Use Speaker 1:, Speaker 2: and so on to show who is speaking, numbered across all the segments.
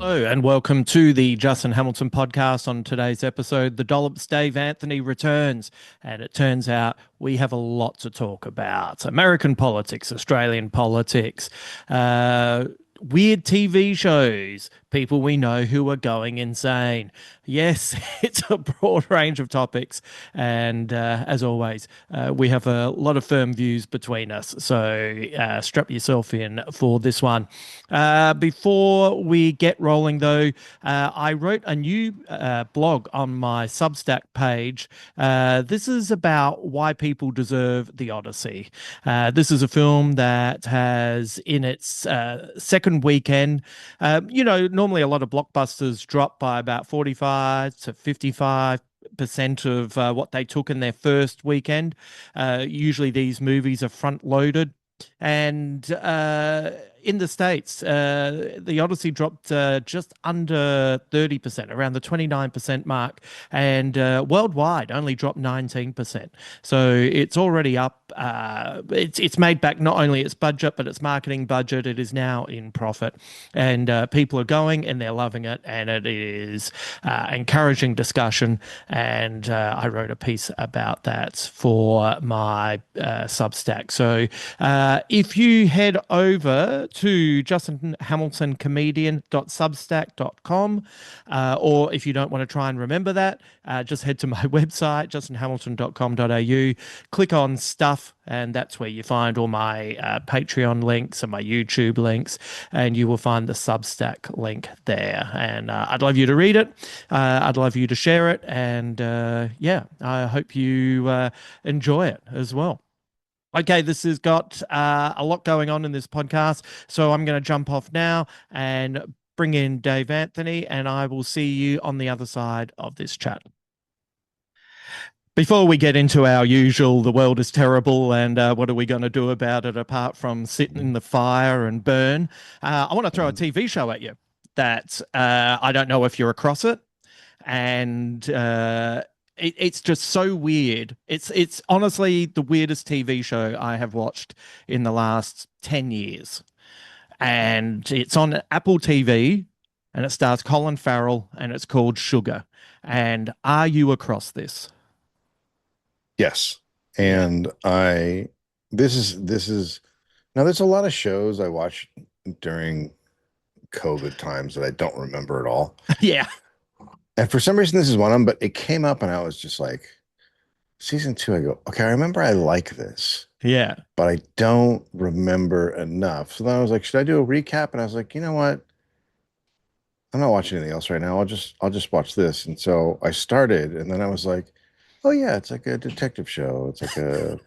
Speaker 1: Hello and welcome to the Justin Hamilton podcast. On today's episode, the Dollop's Dave Anthony returns, and it turns out we have a lot to talk about. American politics, Australian politics, weird TV shows, people we know who are going insane. Yes, it's a broad range of topics, and as always, we have a lot of firm views between us, so strap yourself in for this one. Before we get rolling, though, I wrote a new blog on my Substack page. This is about why people deserve the Odyssey. This is a film that has in its second weekend, normally a lot of blockbusters drop by about 45 to 55% of what they took in their first weekend. Usually these movies are front loaded. And in the States, the Odyssey dropped just under 30%, around the 29% mark, and worldwide only dropped 19%. So it's already up. It's made back not only its budget, but its marketing budget. It is now in profit, and people are going and they're loving it, and it is encouraging discussion. And I wrote a piece about that for my Substack. So if you head over to justinhamiltoncomedian.substack.com, or if you don't want to try and remember that, just head to my website, justinhamilton.com.au, click on stuff, and that's where you find all my Patreon links and my YouTube links, and you will find the Substack link there. And I'd love you to read it. I'd love you to share it. And I hope you enjoy it as well. Okay, this has got a lot going on in this podcast, so I'm going to jump off now and bring in Dave Anthony, and I will see you on the other side of this chat. Before we get into our usual, the world is terrible, and what are we going to do about it apart from sit in the fire and burn, I want to throw a TV show at you that I don't know if you're across it, and it's just so weird. It's honestly the weirdest TV show I have watched in the last 10 years. And it's on Apple TV, and it stars Colin Farrell, and it's called Sugar. And are you across this?
Speaker 2: Yes. And this is now there's a lot of shows I watched during COVID times that I don't remember at all.
Speaker 1: Yeah.
Speaker 2: And for some reason, this is one of them, but it came up and I was just like, season 2, I go, okay, I remember I like this,
Speaker 1: Yeah.
Speaker 2: but I don't remember enough. So then I was like, should I do a recap? And I was like, you know what? I'm not watching anything else right now. I'll just watch this. And so I started, and then I was like, oh yeah, it's like a detective show. It's like a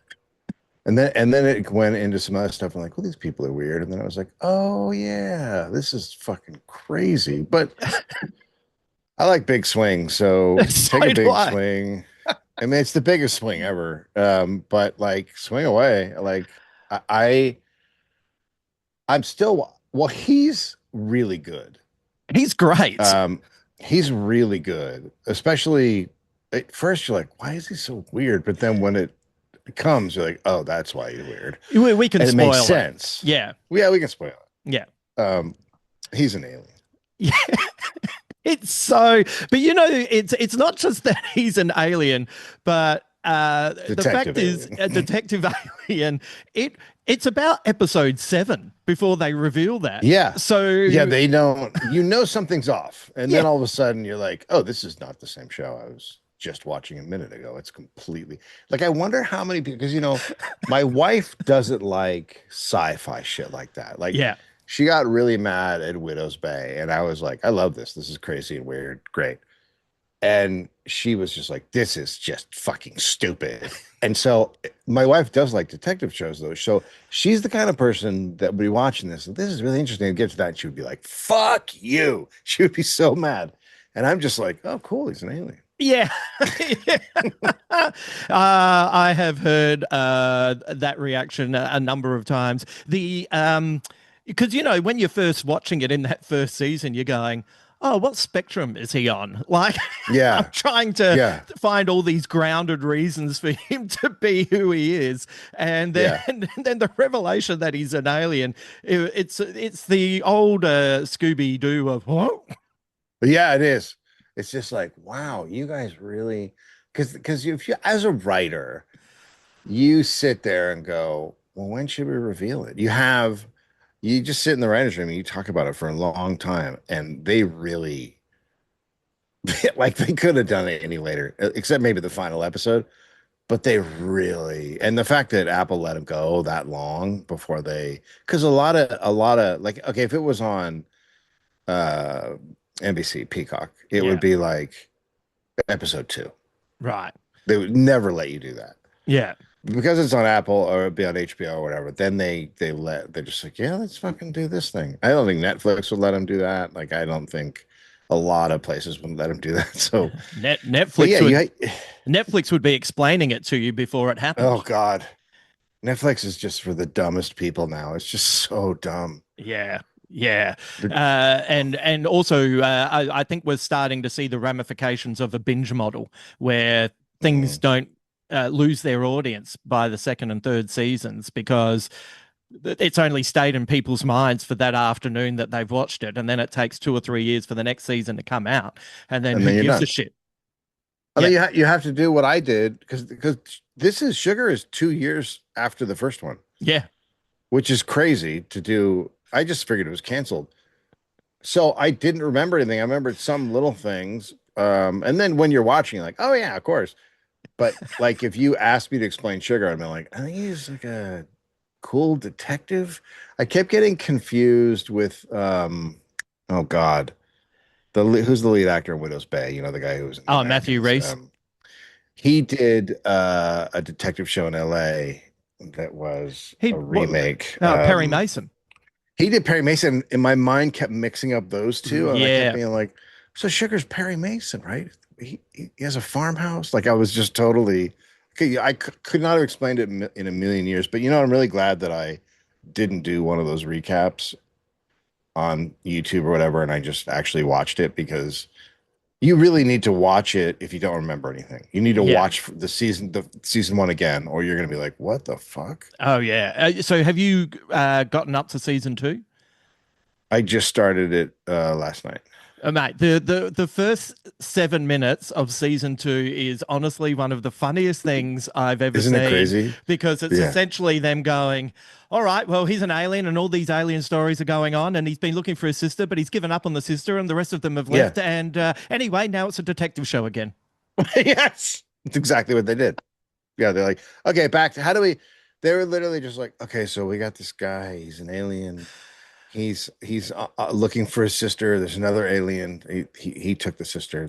Speaker 2: and then it went into some other stuff. I'm like, well, these people are weird. And then I was like, oh yeah, this is fucking crazy. But I like big swings, so
Speaker 1: So
Speaker 2: take a
Speaker 1: do
Speaker 2: big
Speaker 1: I.
Speaker 2: swing. I mean, it's the biggest swing ever. But like swing away. Like I, I I'm still well, he's really good.
Speaker 1: He's great.
Speaker 2: Um, he's really good. Especially at first you're like, why is he so weird? But then when it comes, you're like, oh, that's why he's weird.
Speaker 1: We can
Speaker 2: And it makes
Speaker 1: spoil it.
Speaker 2: sense.
Speaker 1: Yeah.
Speaker 2: Yeah, we can spoil it.
Speaker 1: Yeah.
Speaker 2: He's an alien.
Speaker 1: Yeah. It's so, but it's not just that he's an alien, but the fact
Speaker 2: Detective
Speaker 1: is
Speaker 2: alien.
Speaker 1: a detective alien. It's about episode 7 before they reveal that.
Speaker 2: Yeah.
Speaker 1: So
Speaker 2: Yeah, they don't, something's off. And
Speaker 1: Yeah.
Speaker 2: then all of a sudden you're like, oh, this is not the same show I was just watching a minute ago. It's completely like, I wonder how many people, because, my wife doesn't like sci-fi shit like that. Like,
Speaker 1: Yeah.
Speaker 2: she got really mad at Widow's Bay. And I was like, I love this. This is crazy and weird. Great. And she was just like, this is just fucking stupid. And so my wife does like detective shows, though. So she's the kind of person that would be watching this. And this is really interesting. And get to that. And she would be like, fuck you. She would be so mad. And I'm just like, oh, cool. He's an alien.
Speaker 1: Yeah. I have heard that reaction a number of times. Because when you're first watching it in that first season, you're going, oh, what spectrum is he on? Like, I'm
Speaker 2: Yeah,
Speaker 1: trying to
Speaker 2: yeah,
Speaker 1: find all these grounded reasons for him to be who he is, and then
Speaker 2: yeah,
Speaker 1: and then the revelation that he's an alien. It's the old Scooby Doo of what?
Speaker 2: yeah. It is. It's just like, wow, you guys really, because if you as a writer, you sit there and go, well, when should we reveal it? You just sit in the writer's room and you talk about it for a long time, and they really like they could have done it any later, except maybe the final episode. But they really, and the fact that Apple let them go that long before they, because a lot of like, okay, if it was on uh NBC Peacock, it would
Speaker 1: Yeah,
Speaker 2: be like episode 2.
Speaker 1: right.
Speaker 2: They would never let you do that.
Speaker 1: Yeah,
Speaker 2: Because it's on Apple or it'd be on HBO or whatever, then they're just like, yeah, let's fucking do this thing. I don't think Netflix would let them do that. Like, I don't think a lot of places would let them do that. So, but
Speaker 1: Netflix
Speaker 2: yeah,
Speaker 1: would Netflix would be explaining it to you before it
Speaker 2: oh
Speaker 1: happened.
Speaker 2: God, Netflix is just for the dumbest people now. It's just so dumb.
Speaker 1: Yeah, yeah,
Speaker 2: The-
Speaker 1: and also I think we're starting to see the ramifications of a binge model where things
Speaker 2: Mm.
Speaker 1: don't lose their audience by the second and third seasons because it's only stayed in people's minds for that afternoon that they've watched it, and then it takes 2 or 3 years for the next season to come out, and then
Speaker 2: And
Speaker 1: who
Speaker 2: then you're
Speaker 1: gives a
Speaker 2: done.
Speaker 1: shit?
Speaker 2: And
Speaker 1: Yeah,
Speaker 2: then you have to do what I did because this is Sugar is 2 years after the first one,
Speaker 1: yeah,
Speaker 2: which is crazy to do. I just figured it was canceled. So I didn't remember anything. I remembered some little things. And then when you're watching, like, oh yeah, of course. But like if you asked me to explain Sugar, I'd be like, I think he's like a cool detective. I kept getting confused with oh God. Who's the lead actor in Widow's Bay? You know, the guy who was in The
Speaker 1: oh, Matthew
Speaker 2: Americans.
Speaker 1: Reese.
Speaker 2: He did a detective show in LA that was
Speaker 1: He
Speaker 2: a
Speaker 1: what?
Speaker 2: remake.
Speaker 1: Perry Mason.
Speaker 2: He did Perry Mason, and my mind kept mixing up those two, and I kept
Speaker 1: Yeah,
Speaker 2: being like, "So Sugar's Perry Mason, right? He has a farmhouse." Like I was just totally okay. Could not have explained it in a million years, but you know, I'm really glad that I didn't do one of those recaps on YouTube or whatever, and I just actually watched it because you really need to watch it if you don't remember anything. You need to
Speaker 1: yeah.
Speaker 2: watch the season one again, or you're gonna be like, "What the fuck?"
Speaker 1: Oh yeah. So have you gotten up to season 2?
Speaker 2: I just started it last night.
Speaker 1: Mate, the first 7 minutes of season 2 is honestly one of the funniest things I've ever
Speaker 2: Isn't it
Speaker 1: seen
Speaker 2: crazy?
Speaker 1: because it's
Speaker 2: Yeah.
Speaker 1: essentially them going, all right, well, he's an alien and all these alien stories are going on, and he's been looking for his sister, but he's given up on the sister, and the rest of them have
Speaker 2: Yeah.
Speaker 1: left. And anyway, now it's a detective show again.
Speaker 2: Yes. That's exactly what they did. Yeah, they're like, okay, back to how do we they were literally just like, okay, so we got this guy, he's an alien. He's looking for his sister. There's another alien. He took the sister.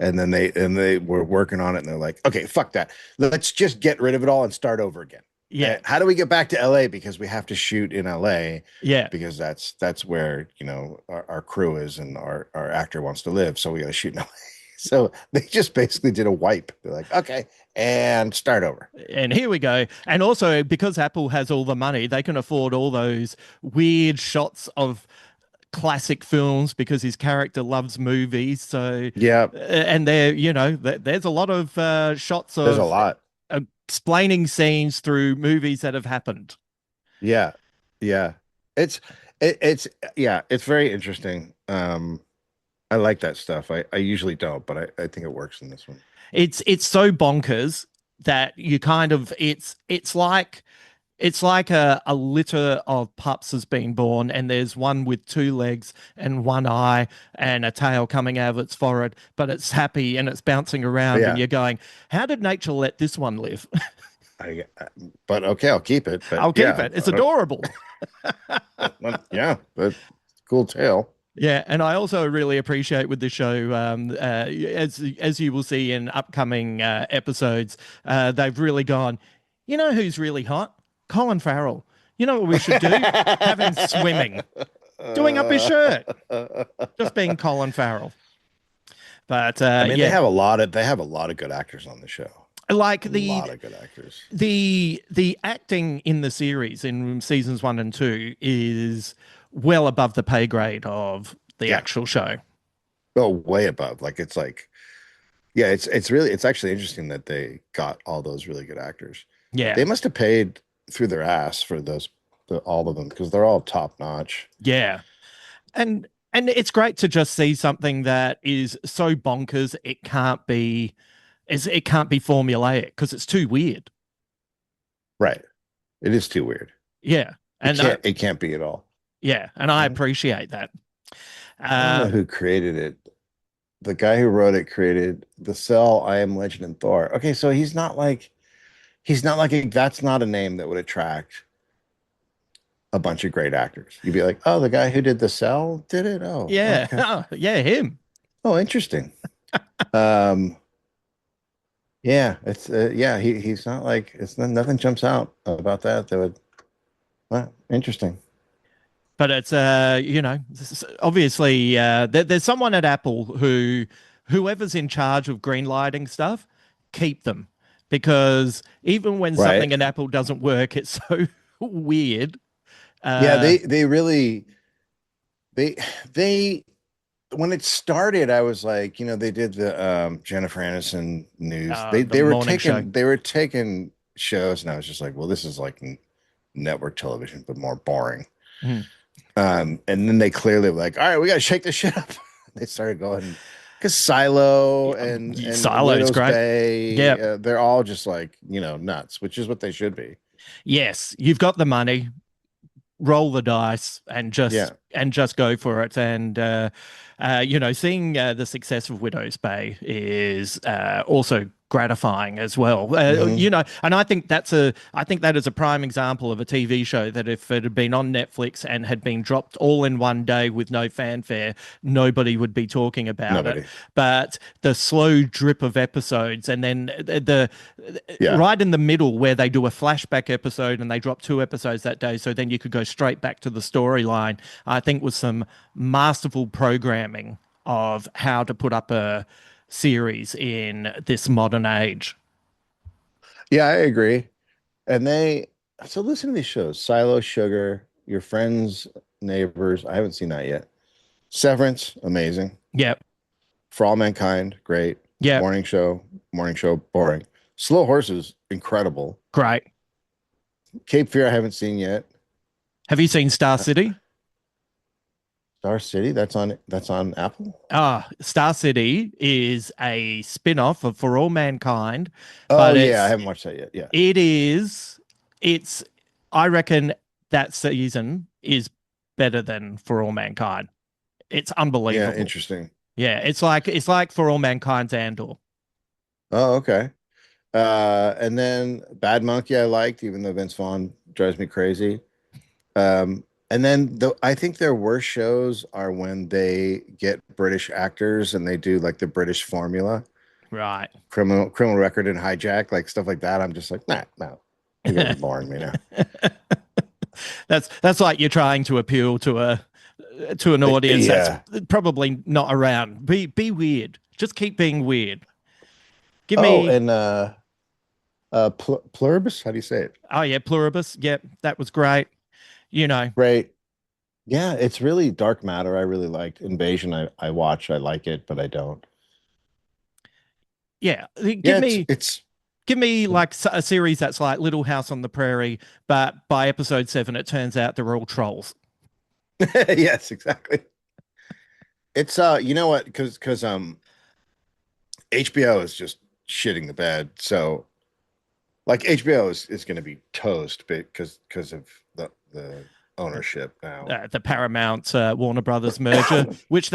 Speaker 2: And then they were working on it and they're like, okay, fuck that. Let's just get rid of it all and start over again.
Speaker 1: Yeah,
Speaker 2: How do we get back to LA? Because we have to shoot in LA
Speaker 1: yeah,
Speaker 2: because that's where, you know, our crew is and our actor wants to live. So we got to shoot in LA. So they just basically did a wipe. They're like, okay, and start over.
Speaker 1: and here we go. And also, because Apple has all the money, they can afford all those weird shots of classic films because his character loves movies. So,
Speaker 2: Yeah,
Speaker 1: and there's a lot of shots
Speaker 2: there's a
Speaker 1: of
Speaker 2: lot.
Speaker 1: explaining scenes through movies that have happened.
Speaker 2: Yeah. Yeah. It's it's yeah, it's very interesting. I like that stuff. I usually don't, but I think it works in this one.
Speaker 1: It's so bonkers that you kind of it's like a litter of pups has been born, and there's one with 2 legs and one eye and a tail coming out of its forehead, but it's happy and it's bouncing around, and
Speaker 2: Yeah.
Speaker 1: you're going, how did nature let this one live?
Speaker 2: But okay, I'll keep it. But
Speaker 1: I'll keep
Speaker 2: yeah,
Speaker 1: it. It's adorable.
Speaker 2: yeah, but cool tale.
Speaker 1: Yeah, and I also really appreciate with the show, as you will see in upcoming episodes, they've really gone. You know who's really hot? Colin Farrell. You know what we should do? Have him swimming, doing up his shirt, just being Colin Farrell. But
Speaker 2: I mean,
Speaker 1: yeah,
Speaker 2: they have a lot of good actors on the show.
Speaker 1: like
Speaker 2: A lot of good actors.
Speaker 1: the acting in the series in seasons 1 and 2 is well above the pay grade of the
Speaker 2: Yeah.
Speaker 1: actual show.
Speaker 2: Oh, way above. Like it's like, yeah, it's actually interesting that they got all those really good actors.
Speaker 1: Yeah,
Speaker 2: They must have paid through their ass for all of them because they're all top notch.
Speaker 1: yeah. And it's great to just see something that is so bonkers it can't be formulaic because it's too weird.
Speaker 2: Right. It is too weird.
Speaker 1: Yeah.
Speaker 2: It
Speaker 1: And
Speaker 2: can't it can't be at all.
Speaker 1: yeah, and I
Speaker 2: I
Speaker 1: appreciate that.
Speaker 2: don't know
Speaker 1: Um,
Speaker 2: who created it. The guy who wrote it created The Cell, I Am Legend, and Thor. Okay, so he's not like that's not a name that would attract a bunch of great actors. You'd be like, oh, the guy who did The Cell did it. Oh,
Speaker 1: yeah.
Speaker 2: okay.
Speaker 1: Oh, yeah, him.
Speaker 2: Oh, interesting. Um, yeah, it's yeah, he's not like it's not, nothing jumps out about that would well, interesting.
Speaker 1: But it's obviously there's someone at Apple whoever's in charge of green lighting stuff, keep them because even when something
Speaker 2: Right.
Speaker 1: in Apple doesn't work, it's so weird.
Speaker 2: Yeah,
Speaker 1: Uh,
Speaker 2: they really they they when it started, I was like, they did the Jennifer Aniston news.
Speaker 1: the morning show.
Speaker 2: They were taking shows, and I was just like, well, this is like network television, but more boring.
Speaker 1: Mm.
Speaker 2: And then they clearly were like, all right, we got to shake this shit up. They started going because Silo and
Speaker 1: Silo's
Speaker 2: Widow's
Speaker 1: great.
Speaker 2: Bay,
Speaker 1: Yeah.
Speaker 2: they're all just like nuts, which is what they should be.
Speaker 1: Yes, you've got the money. Roll the dice
Speaker 2: Yeah.
Speaker 1: and just go for it. And seeing the success of Widow's Bay is also gratifying as well.
Speaker 2: Hmm.
Speaker 1: And I think that is a prime example of a TV show that if it had been on Netflix and had been dropped all in one day with no fanfare, nobody would be talking about it.
Speaker 2: Nobody.
Speaker 1: But the slow drip of episodes, and then
Speaker 2: Yeah.
Speaker 1: right in the middle where they do a flashback episode and they drop two episodes that day, so then you could go straight back to the storyline. I think was some masterful programming of how to put up a series in this modern age.
Speaker 2: Yeah, I agree. And so listen to these shows: Silo, Sugar, Your Friends, Neighbors. I haven't seen that yet. Severance, amazing.
Speaker 1: Yep,
Speaker 2: For All Mankind, great.
Speaker 1: yep,
Speaker 2: Morning Show, boring. Slow Horses, incredible.
Speaker 1: great.
Speaker 2: Cape Fear, I haven't seen yet.
Speaker 1: Have you seen Star
Speaker 2: Uh,
Speaker 1: City?
Speaker 2: Star City, that's on Apple.
Speaker 1: Star City is a spin-off of For All Mankind,
Speaker 2: Oh
Speaker 1: but
Speaker 2: yeah, I haven't watched that yet. Yeah,
Speaker 1: it is it's I reckon that season is better than For All Mankind. It's
Speaker 2: yeah,
Speaker 1: unbelievable.
Speaker 2: interesting.
Speaker 1: Yeah, it's like For All Mankind's Andor.
Speaker 2: Oh, okay. And then Bad Monkey, I liked, even though Vince Vaughn drives me crazy. And then I think their worst shows are when they get British actors and they do like the British formula,
Speaker 1: Right.
Speaker 2: criminal record and hijack, like stuff like that. I'm just like, nah, no, you guys are boring me now.
Speaker 1: That's like you're trying to appeal to an audience that's
Speaker 2: Yeah.
Speaker 1: probably not around. Be weird. Just keep being weird. Give
Speaker 2: Oh,
Speaker 1: me
Speaker 2: and Pluribus, how do you say it?
Speaker 1: oh yeah, Pluribus. Yep, that was great. You know,
Speaker 2: Great. Yeah, it's really dark matter. I really liked Invasion. I watch, I like it, but I don't.
Speaker 1: yeah.
Speaker 2: Yeah, it's
Speaker 1: Give me like a series that's like Little House on the Prairie, but by episode 7, it turns out they're all trolls.
Speaker 2: yes, exactly. It's you know what? Because HBO is just shitting the bed. So like HBO is going to be toast because of the ownership now.
Speaker 1: The Paramount Warner Brothers merger, which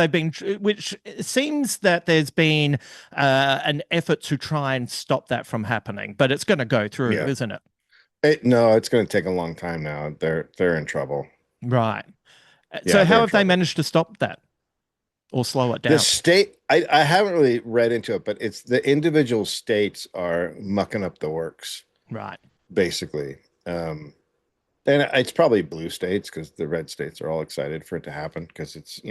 Speaker 1: seems that there's been an effort to try and stop that from happening, but it's going to go through,
Speaker 2: Yeah.
Speaker 1: isn't it?
Speaker 2: No, it's going to take a long time now. They're in trouble.
Speaker 1: Right. So
Speaker 2: Yeah, they're
Speaker 1: how
Speaker 2: in
Speaker 1: have they
Speaker 2: trouble.
Speaker 1: managed to stop that or slow it
Speaker 2: The
Speaker 1: down?
Speaker 2: state, I haven't really read into it, but it's the individual states are mucking up the works,
Speaker 1: Right.
Speaker 2: basically. And it's probably blue states because the red states are all excited for it to happen because it's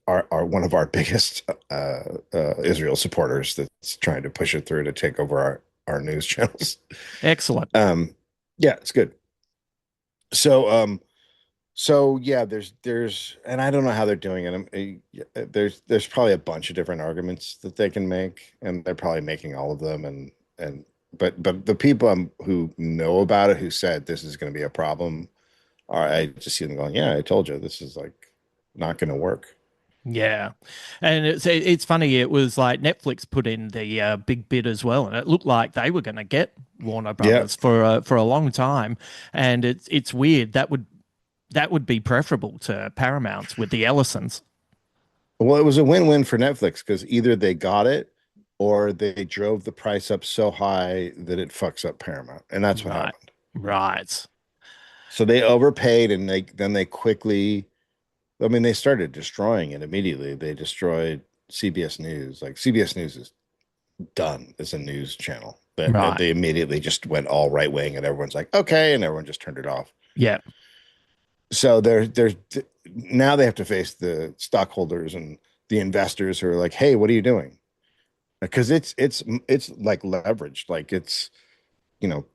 Speaker 2: our one of our biggest Israel supporters that's trying to push it through to take over our news channels.
Speaker 1: Excellent.
Speaker 2: Um, yeah, it's good. So So yeah, and I don't know how they're doing it. There's probably a bunch of different arguments that they can make, and they're probably making all of them. And but the people who know about it, who said this is going to be a problem, are I just see them going, yeah, I told you this is like not going to work.
Speaker 1: Yeah, and it's funny. It was like Netflix put in the big bid as well, and it looked like they were going to get Warner
Speaker 2: Yeah.
Speaker 1: Brothers for a long time. And it's weird that would be preferable to Paramount's with the Ellisons.
Speaker 2: Well, it was a win-win for Netflix because either they got it or they drove the price up so high that it fucks up Paramount, and that's what
Speaker 1: Right,
Speaker 2: happened.
Speaker 1: right.
Speaker 2: So they overpaid, and they quickly. I mean, they started destroying it immediately. They destroyed CBS News. Like CBS News is done as a news channel. That
Speaker 1: Right.
Speaker 2: they immediately just went all right wing, and everyone's like, okay, and everyone just turned it off.
Speaker 1: Yeah.
Speaker 2: So there's now they have to face the stockholders and the investors who are like, hey, what are you doing? Because it's like leveraged. Like you know,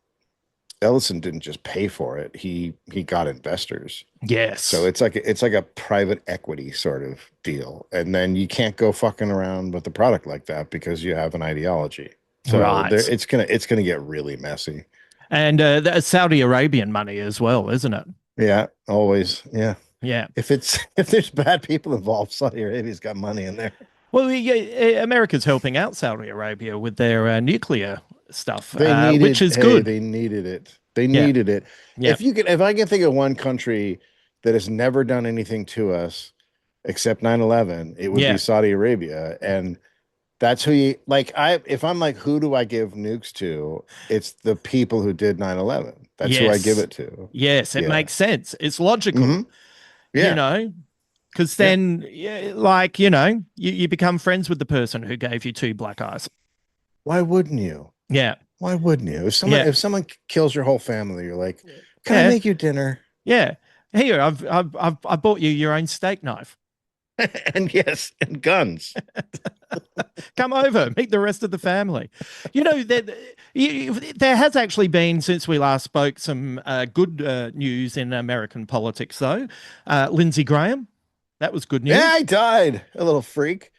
Speaker 2: Ellison didn't just pay for it. He got investors. So
Speaker 1: Yes.
Speaker 2: it's like a private equity sort of deal. And then you can't go fucking around with the product like that because you have an ideology. So there
Speaker 1: Right.
Speaker 2: it's gonna get really messy.
Speaker 1: And that's Saudi Arabian money as well, isn't it?
Speaker 2: Yeah, always. Yeah.
Speaker 1: Yeah.
Speaker 2: If there's bad people involved, Saudi Arabia's got money in there.
Speaker 1: Well, yeah, America's helping out Saudi Arabia with their nuclear stuff, which is
Speaker 2: Hey,
Speaker 1: good.
Speaker 2: they needed it. They
Speaker 1: Yeah.
Speaker 2: needed it.
Speaker 1: Yeah.
Speaker 2: If I can think of one country that has never done anything to us except 9/11, it would be
Speaker 1: Yeah.
Speaker 2: Saudi Arabia. And that's who you like. If I'm like, who do I give nukes to? It's the people who did 9/11. That's who I give
Speaker 1: Yes.
Speaker 2: it to.
Speaker 1: Yes. It
Speaker 2: Yeah.
Speaker 1: makes sense. It's logical,
Speaker 2: Hmm. Yeah.
Speaker 1: because
Speaker 2: Yeah.
Speaker 1: then, yeah, you become friends with the person who gave you two black eyes.
Speaker 2: Why wouldn't you?
Speaker 1: Yeah.
Speaker 2: Why wouldn't you?
Speaker 1: Yeah.
Speaker 2: If someone kills your whole family, you're like, can I
Speaker 1: Yeah.
Speaker 2: make you dinner?
Speaker 1: Yeah. Here, I bought you your own steak knife.
Speaker 2: And yes, and guns.
Speaker 1: Come over, meet the rest of the family. There has actually been, since we last spoke, some good news in American politics, though. Lindsey Graham, that was good
Speaker 2: Yeah,
Speaker 1: news.
Speaker 2: I died. A little freak.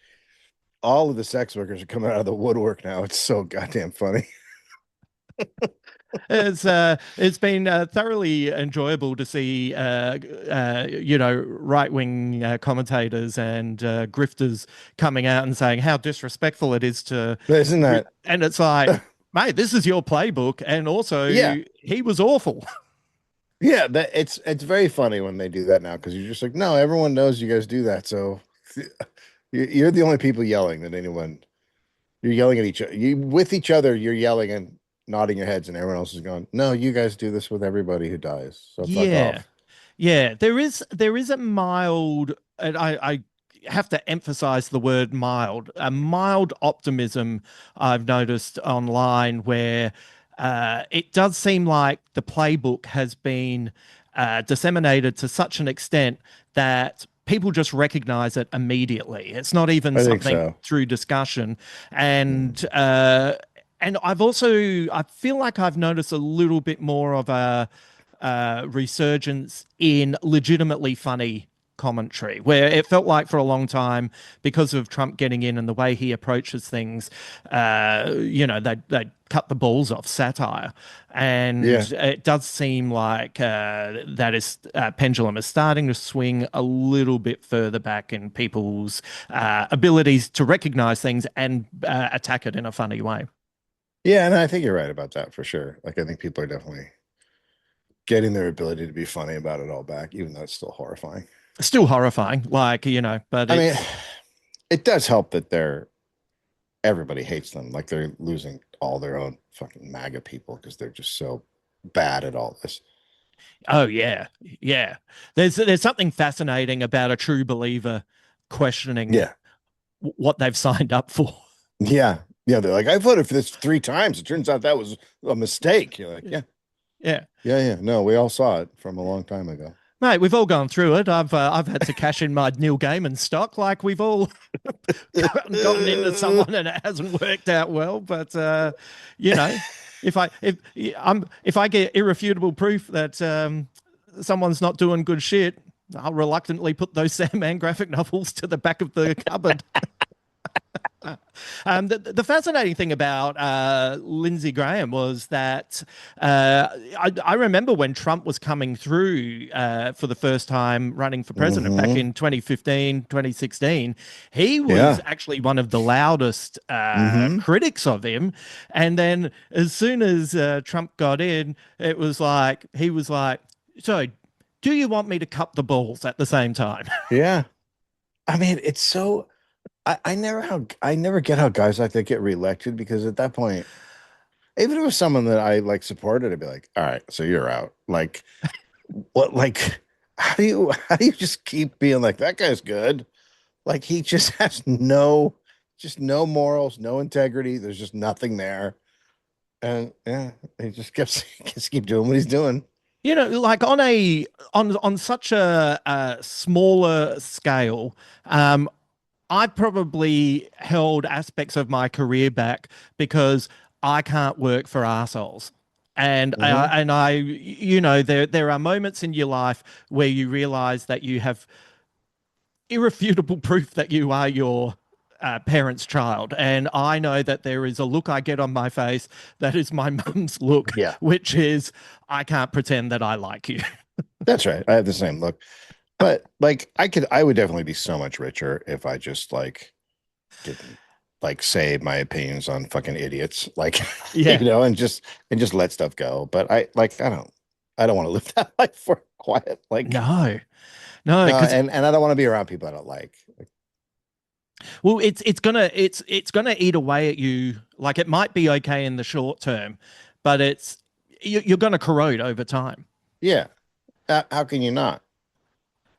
Speaker 2: All of the sex workers are coming out of the woodwork now. It's so goddamn funny.
Speaker 1: It's been thoroughly enjoyable to see right wing commentators and grifters coming out and saying how disrespectful it is to,
Speaker 2: Isn't that?
Speaker 1: and it's like, mate, this is your playbook, and also
Speaker 2: Yeah.
Speaker 1: he was awful.
Speaker 2: Yeah, that it's very funny when they do that now because you're just like, no, everyone knows you guys do that. So you're the only people yelling that anyone you're yelling at each other. You with each other, you're yelling and nodding your heads, and everyone else is going, no, you guys do this with everybody who dies. So fuck
Speaker 1: Yeah.
Speaker 2: off.
Speaker 1: Yeah, there is a mild, and I have to emphasize the word mild, a mild optimism I've noticed online where it does seem like the playbook has been disseminated to such an extent that people just recognize it immediately. It's not even
Speaker 2: I think
Speaker 1: something
Speaker 2: so.
Speaker 1: through discussion,
Speaker 2: Mm.
Speaker 1: and I feel like I've noticed a little bit more of a resurgence in legitimately funny commentary, where it felt like for a long time, because of Trump getting in and the way he approaches things, they'd cut the balls off satire.
Speaker 2: Yeah.
Speaker 1: And it does seem like that is pendulum is starting to swing a little bit further back in people's abilities to recognize things and attack it in a funny way.
Speaker 2: Yeah, and I think you're right about that for sure. Like I think people are definitely getting their ability to be funny about it all back, even though it's still horrifying.
Speaker 1: Still horrifying, but
Speaker 2: I mean,
Speaker 1: it's
Speaker 2: it does help that everybody hates them. Like they're losing all their own fucking MAGA people because they're just so bad at all this.
Speaker 1: Oh yeah, yeah. There's something fascinating about a true believer questioning
Speaker 2: Yeah.
Speaker 1: what they've signed up for.
Speaker 2: Yeah. Yeah. They're like, I voted for this 3 times. It turns out that was a mistake. You're like, yeah.
Speaker 1: Yeah,
Speaker 2: Yeah. Yeah. No, we all saw it from a long time ago.
Speaker 1: mate, we've all gone through it. I've had to cash in my Neil Gaiman stock, like we've all gotten into someone and it hasn't worked out well. But you know, if I get irrefutable proof that someone's not doing good shit, I'll reluctantly put those Sandman graphic novels to the back of the cupboard. The fascinating thing about Lindsey Graham was that I remember when Trump was coming through for the first time running for president back
Speaker 2: Hmm.
Speaker 1: in 2015, 2016. He was
Speaker 2: Yeah.
Speaker 1: actually one of the loudest
Speaker 2: Hmm.
Speaker 1: critics of him. And then as soon as Trump got in, it was like, he was like, so do you want me to cup the balls at the same time?
Speaker 2: Yeah. I mean, it's so I never get how guys like that get reelected because at that point, even if it was someone that I like supported, I'd be like, all right, so you're out. Like what like how do you just keep being like that guy's good? Like he just has no morals, no integrity. There's just nothing there. And yeah, he just keeps keep doing what he's doing.
Speaker 1: Like on such a smaller scale, I probably held aspects of my career back because I can't work for arseholes.
Speaker 2: Hmm.
Speaker 1: There are moments in your life where you realize that you have irrefutable proof that you are your parent's child. And I know that there is a look I get on my face that is my mum's look,
Speaker 2: Yeah,
Speaker 1: which is, I can't pretend that I like you.
Speaker 2: that's right. I have the same look. But like I would definitely be so much richer if I just like didn't like say my opinions on fucking idiots, like
Speaker 1: Yeah.
Speaker 2: and just let stuff go. But I don't want to live that life for quiet. Like
Speaker 1: No, no,
Speaker 2: no,
Speaker 1: because
Speaker 2: and I don't want to be around people I don't like.
Speaker 1: well, it's gonna eat away at you. Like it might be okay in the short term, but you're gonna corrode over time.
Speaker 2: Yeah, how can you not?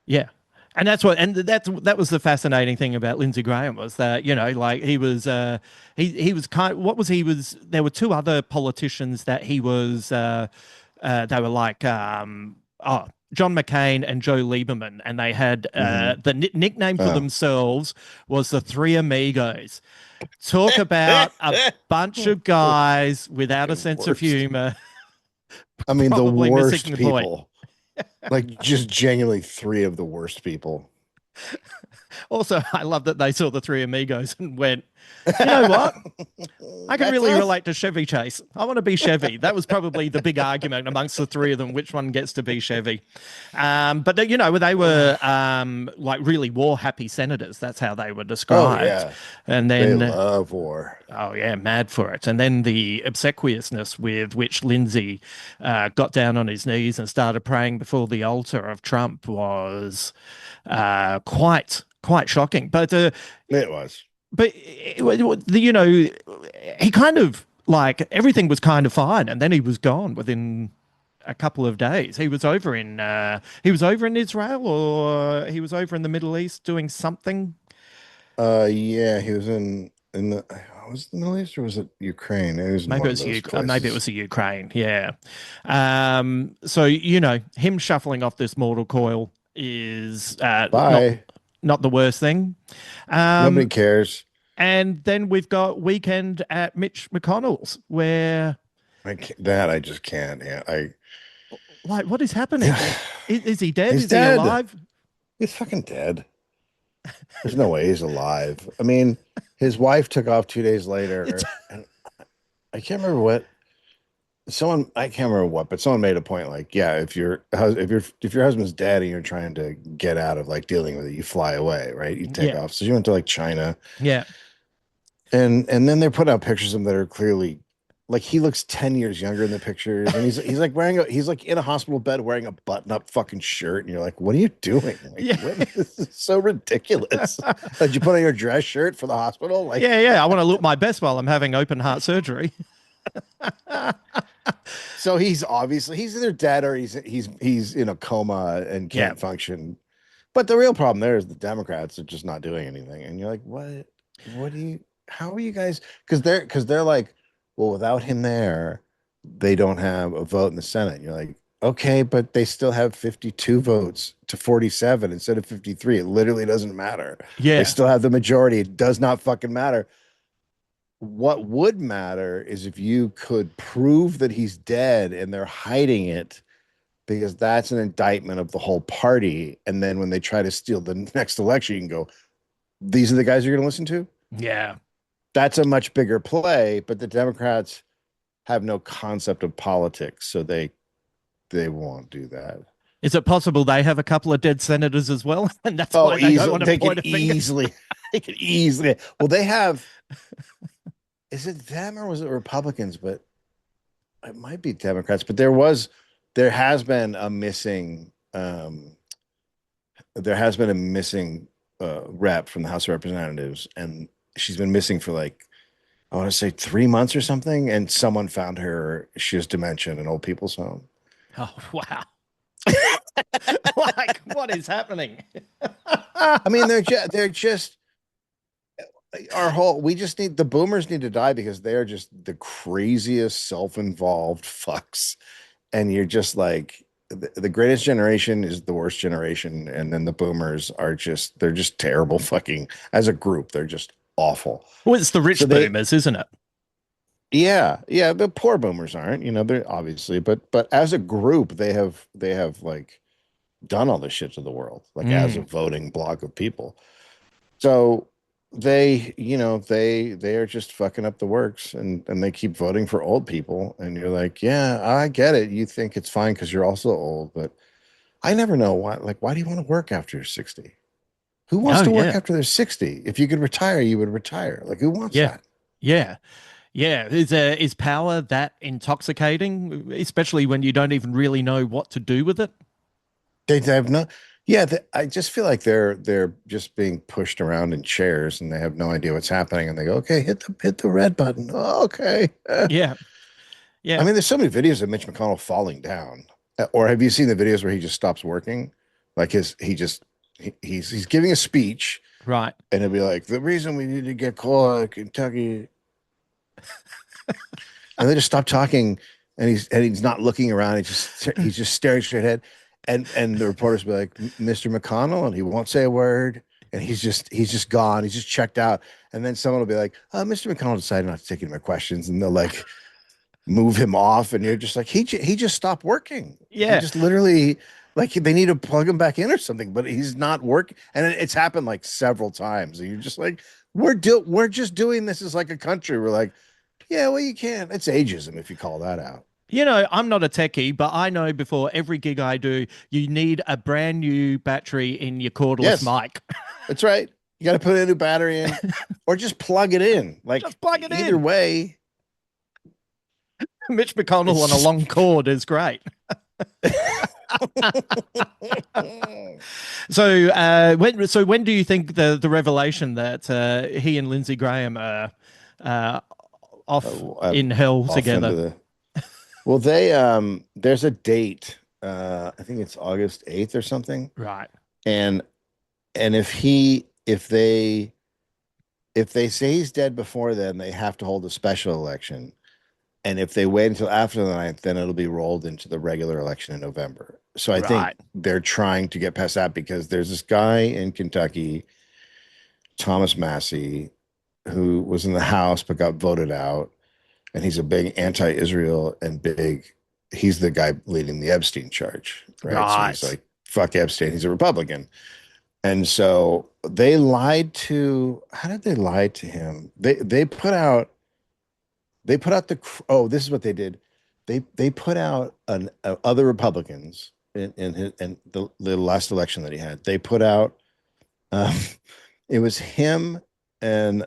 Speaker 1: Yeah. And that was the fascinating thing about Lindsey Graham was that, like he was what was he was there were two other politicians that he was they were like John McCain and Joe Lieberman, and they had
Speaker 2: Hmm.
Speaker 1: the nickname for
Speaker 2: Oh.
Speaker 1: themselves was the Three Amigos. Talk about a bunch of guys without a
Speaker 2: Fucking
Speaker 1: sense of
Speaker 2: worst.
Speaker 1: humor,
Speaker 2: I mean, the
Speaker 1: probably missing
Speaker 2: worst
Speaker 1: the point.
Speaker 2: people. Like just genuinely three of the worst people.
Speaker 1: Also, I love that they saw the Three Amigos and went, you know what? I can
Speaker 2: That's
Speaker 1: really
Speaker 2: us.
Speaker 1: relate to Chevy Chase. I want to be Chevy. That was probably the big argument amongst the three of them, which one gets to be Chevy. But they were like really war happy senators. That's how they were
Speaker 2: Oh
Speaker 1: described.
Speaker 2: yeah.
Speaker 1: And
Speaker 2: They
Speaker 1: then,
Speaker 2: love war.
Speaker 1: oh yeah, mad for it. And then the obsequiousness with which Lindsay got down on his knees and started praying before the altar of Trump was quite shocking.
Speaker 2: It was.
Speaker 1: But he kind of like everything was kind of fine, and then he was gone within a couple of days. He was over in Israel, or he was over in the Middle East doing something.
Speaker 2: Yeah, he was in the was it the Middle East or was it Ukraine? It was in one of those
Speaker 1: Maybe it
Speaker 2: places.
Speaker 1: was the Ukraine. Yeah. So him shuffling off this mortal coil is
Speaker 2: Bye.
Speaker 1: not the worst thing.
Speaker 2: Nobody
Speaker 1: Um,
Speaker 2: cares.
Speaker 1: and then we've got weekend at Mitch McConnell's, where
Speaker 2: I just can't. Yeah,
Speaker 1: like, what is happening? Is he dead?
Speaker 2: he's
Speaker 1: Is he
Speaker 2: dead.
Speaker 1: alive?
Speaker 2: He's fucking dead. There's no way he's alive. I mean, his wife took off 2 days
Speaker 1: It's
Speaker 2: later, and I can't remember what I can't remember what, but someone made a point like, yeah, if your husband's dead and you're trying to get out of like dealing with it, you fly away, right? You take
Speaker 1: yeah,
Speaker 2: off. So she went to like China,
Speaker 1: yeah,
Speaker 2: and then they're putting out pictures of him that are clearly like he looks 10 years younger in the pictures, and he's like he's like in a hospital bed wearing a button-up fucking shirt, and you're like, what are you doing? Like,
Speaker 1: yeah,
Speaker 2: what? This is so ridiculous. Did you put on your dress shirt for the hospital? Like,
Speaker 1: yeah. I want to look my best while I'm having open heart surgery.
Speaker 2: so he's either dead or he's in a coma and
Speaker 1: Yeah,
Speaker 2: can't function. But the real problem there is the Democrats are just not doing anything, and you're like, what? What do you? How are you guys? Because they're like, well, without him there, they don't have a vote in the Senate. And you're like, okay, but they still have 52 votes to 47 instead of 53. It literally doesn't matter. They
Speaker 1: yeah,
Speaker 2: still have the majority. It does not fucking matter. What would matter is if you could prove that he's dead and they're hiding it because that's an indictment of the whole party. And then when they try to steal the next election, you can go, these are the guys you're going to listen to.
Speaker 1: Yeah.
Speaker 2: That's a much bigger play, but the Democrats have no concept of politics, so they won't do that.
Speaker 1: Is it possible they have a couple of dead senators as well? And that's
Speaker 2: Oh,
Speaker 1: why they don't
Speaker 2: easily
Speaker 1: want to
Speaker 2: they could
Speaker 1: point a finger?
Speaker 2: easily they could easily. Well, they have. Is it them or was it Republicans? But it might be Democrats. But there has been a missing. There has been a missing rep from the House of Representatives, and she's been missing for like I want to say 3 months or something. And someone found her. She has dementia in an old people's home.
Speaker 1: Oh, wow. Like, what is happening?
Speaker 2: I mean, they're just our whole. We just need the boomers need to die because they are just the craziest self-involved fucks, and you're just like the greatest generation is the worst generation, and then the boomers are just they're just terrible fucking as a group. They're just awful.
Speaker 1: Well, it's the
Speaker 2: So
Speaker 1: rich
Speaker 2: they
Speaker 1: boomers, isn't it?
Speaker 2: yeah, the poor boomers aren't, they're obviously, but as a group, they have like done all this shit to the world, like as a
Speaker 1: Mm.
Speaker 2: voting block of people. So they are just fucking up the works and they keep voting for old people. And you're like, yeah, I get it. You think it's fine because you're also old, but I never know why do you want to work after you're 60? Who wants
Speaker 1: Oh,
Speaker 2: to work
Speaker 1: yeah.
Speaker 2: after they're 60? If you could retire, you would retire. Like who wants
Speaker 1: Yeah.
Speaker 2: that?
Speaker 1: Yeah. Yeah. Is power that intoxicating, especially when you don't even really know what to do with it?
Speaker 2: They have no, yeah. I just feel like they're just being pushed around in chairs, and they have no idea what's happening. And they go, "Okay, hit the red button." Oh, okay.
Speaker 1: Yeah.
Speaker 2: I
Speaker 1: Yeah.
Speaker 2: mean, there's so many videos of Mitch McConnell falling down. Or have you seen the videos where he just stops working? Like he's giving a speech,
Speaker 1: Right.
Speaker 2: and it'll be like the reason we need to get coal out of Kentucky, and they just stop talking, and he's not looking around. He's just staring straight ahead, and the reporters be like, "Mr. McConnell," and he won't say a word, and he's just gone. He's just checked out, and then someone will be like, "Mr. McConnell decided not to take any of my questions," and they'll like move him off, and you're just like, he just stopped working. He
Speaker 1: Yeah.
Speaker 2: just literally like they need to plug him back in or something, but he's not working, and it's happened like several times, and you're just like, we're just doing this as like a country. We're like, yeah, well, you can't. It's ageism if you call that out.
Speaker 1: I'm not a techie, but I know before every gig I do, you need a brand new battery in your cordless
Speaker 2: Yes,
Speaker 1: mic.
Speaker 2: that's right. You got to put a new battery in, or just plug it in. Like
Speaker 1: Just plug it
Speaker 2: either
Speaker 1: in.
Speaker 2: way,
Speaker 1: Mitch McConnell on a
Speaker 2: it's
Speaker 1: long cord is great. So when do you think the revelation that he and Lindsey Graham are uh, off in hell
Speaker 2: off into
Speaker 1: together?
Speaker 2: the well, there's a date. I think it's August 8th or something.
Speaker 1: Right.
Speaker 2: And and if they say he's dead before then, they have to hold a special election. And if they wait until after the 9th, then it'll be rolled into the regular election in November. So I think
Speaker 1: Right.
Speaker 2: they're trying to get past that because there's this guy in Kentucky, Thomas Massey, who was in the House but got voted out. And he's a big anti-Israel and he's the guy leading the Epstein charge, right? So he's
Speaker 1: Right.
Speaker 2: like, fuck Epstein, he's a Republican. And so they lied to, how did they lie to him? They put out this is what they did. They put out other Republicans in the last election that he had. They put out um, it was him and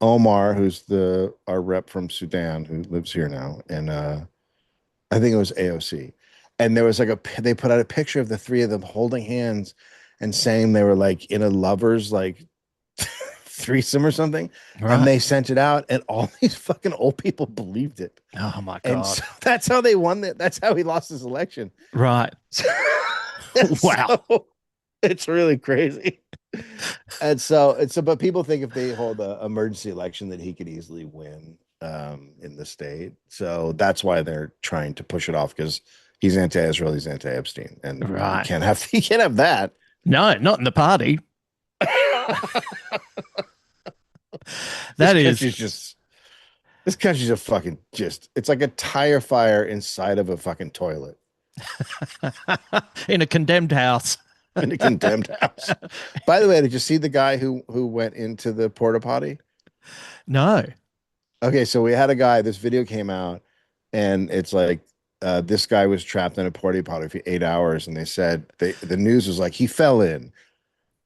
Speaker 2: Omar, who's the our rep from Sudan, who lives here now, and I think it was AOC. And there was like they put out a picture of the three of them holding hands and saying they were like in a lovers like threesome or something. And
Speaker 1: Right.
Speaker 2: they sent it out, and all these fucking old people believed it.
Speaker 1: Oh my
Speaker 2: And
Speaker 1: God.
Speaker 2: so that's how they won that. That's how he lost his election.
Speaker 1: Right. Wow.
Speaker 2: So it's really crazy. But people think if they hold an emergency election that he could easily win in the state. So that's why they're trying to push it off because he's anti-Israel, he's anti-Epstein, and you
Speaker 1: Right.
Speaker 2: can't have you can't have that.
Speaker 1: No, not in the party.
Speaker 2: This
Speaker 1: That is,
Speaker 2: country's just this country's a fucking just it's like a tire fire inside of a fucking toilet.
Speaker 1: In a condemned house.
Speaker 2: in a condemned house. By the way, did you see the guy who went into the porta potty?
Speaker 1: No.
Speaker 2: Okay, so we had a guy, this video came out, and it's like this guy was trapped in a porta potty for 8 hours, and they said the news was like he fell in.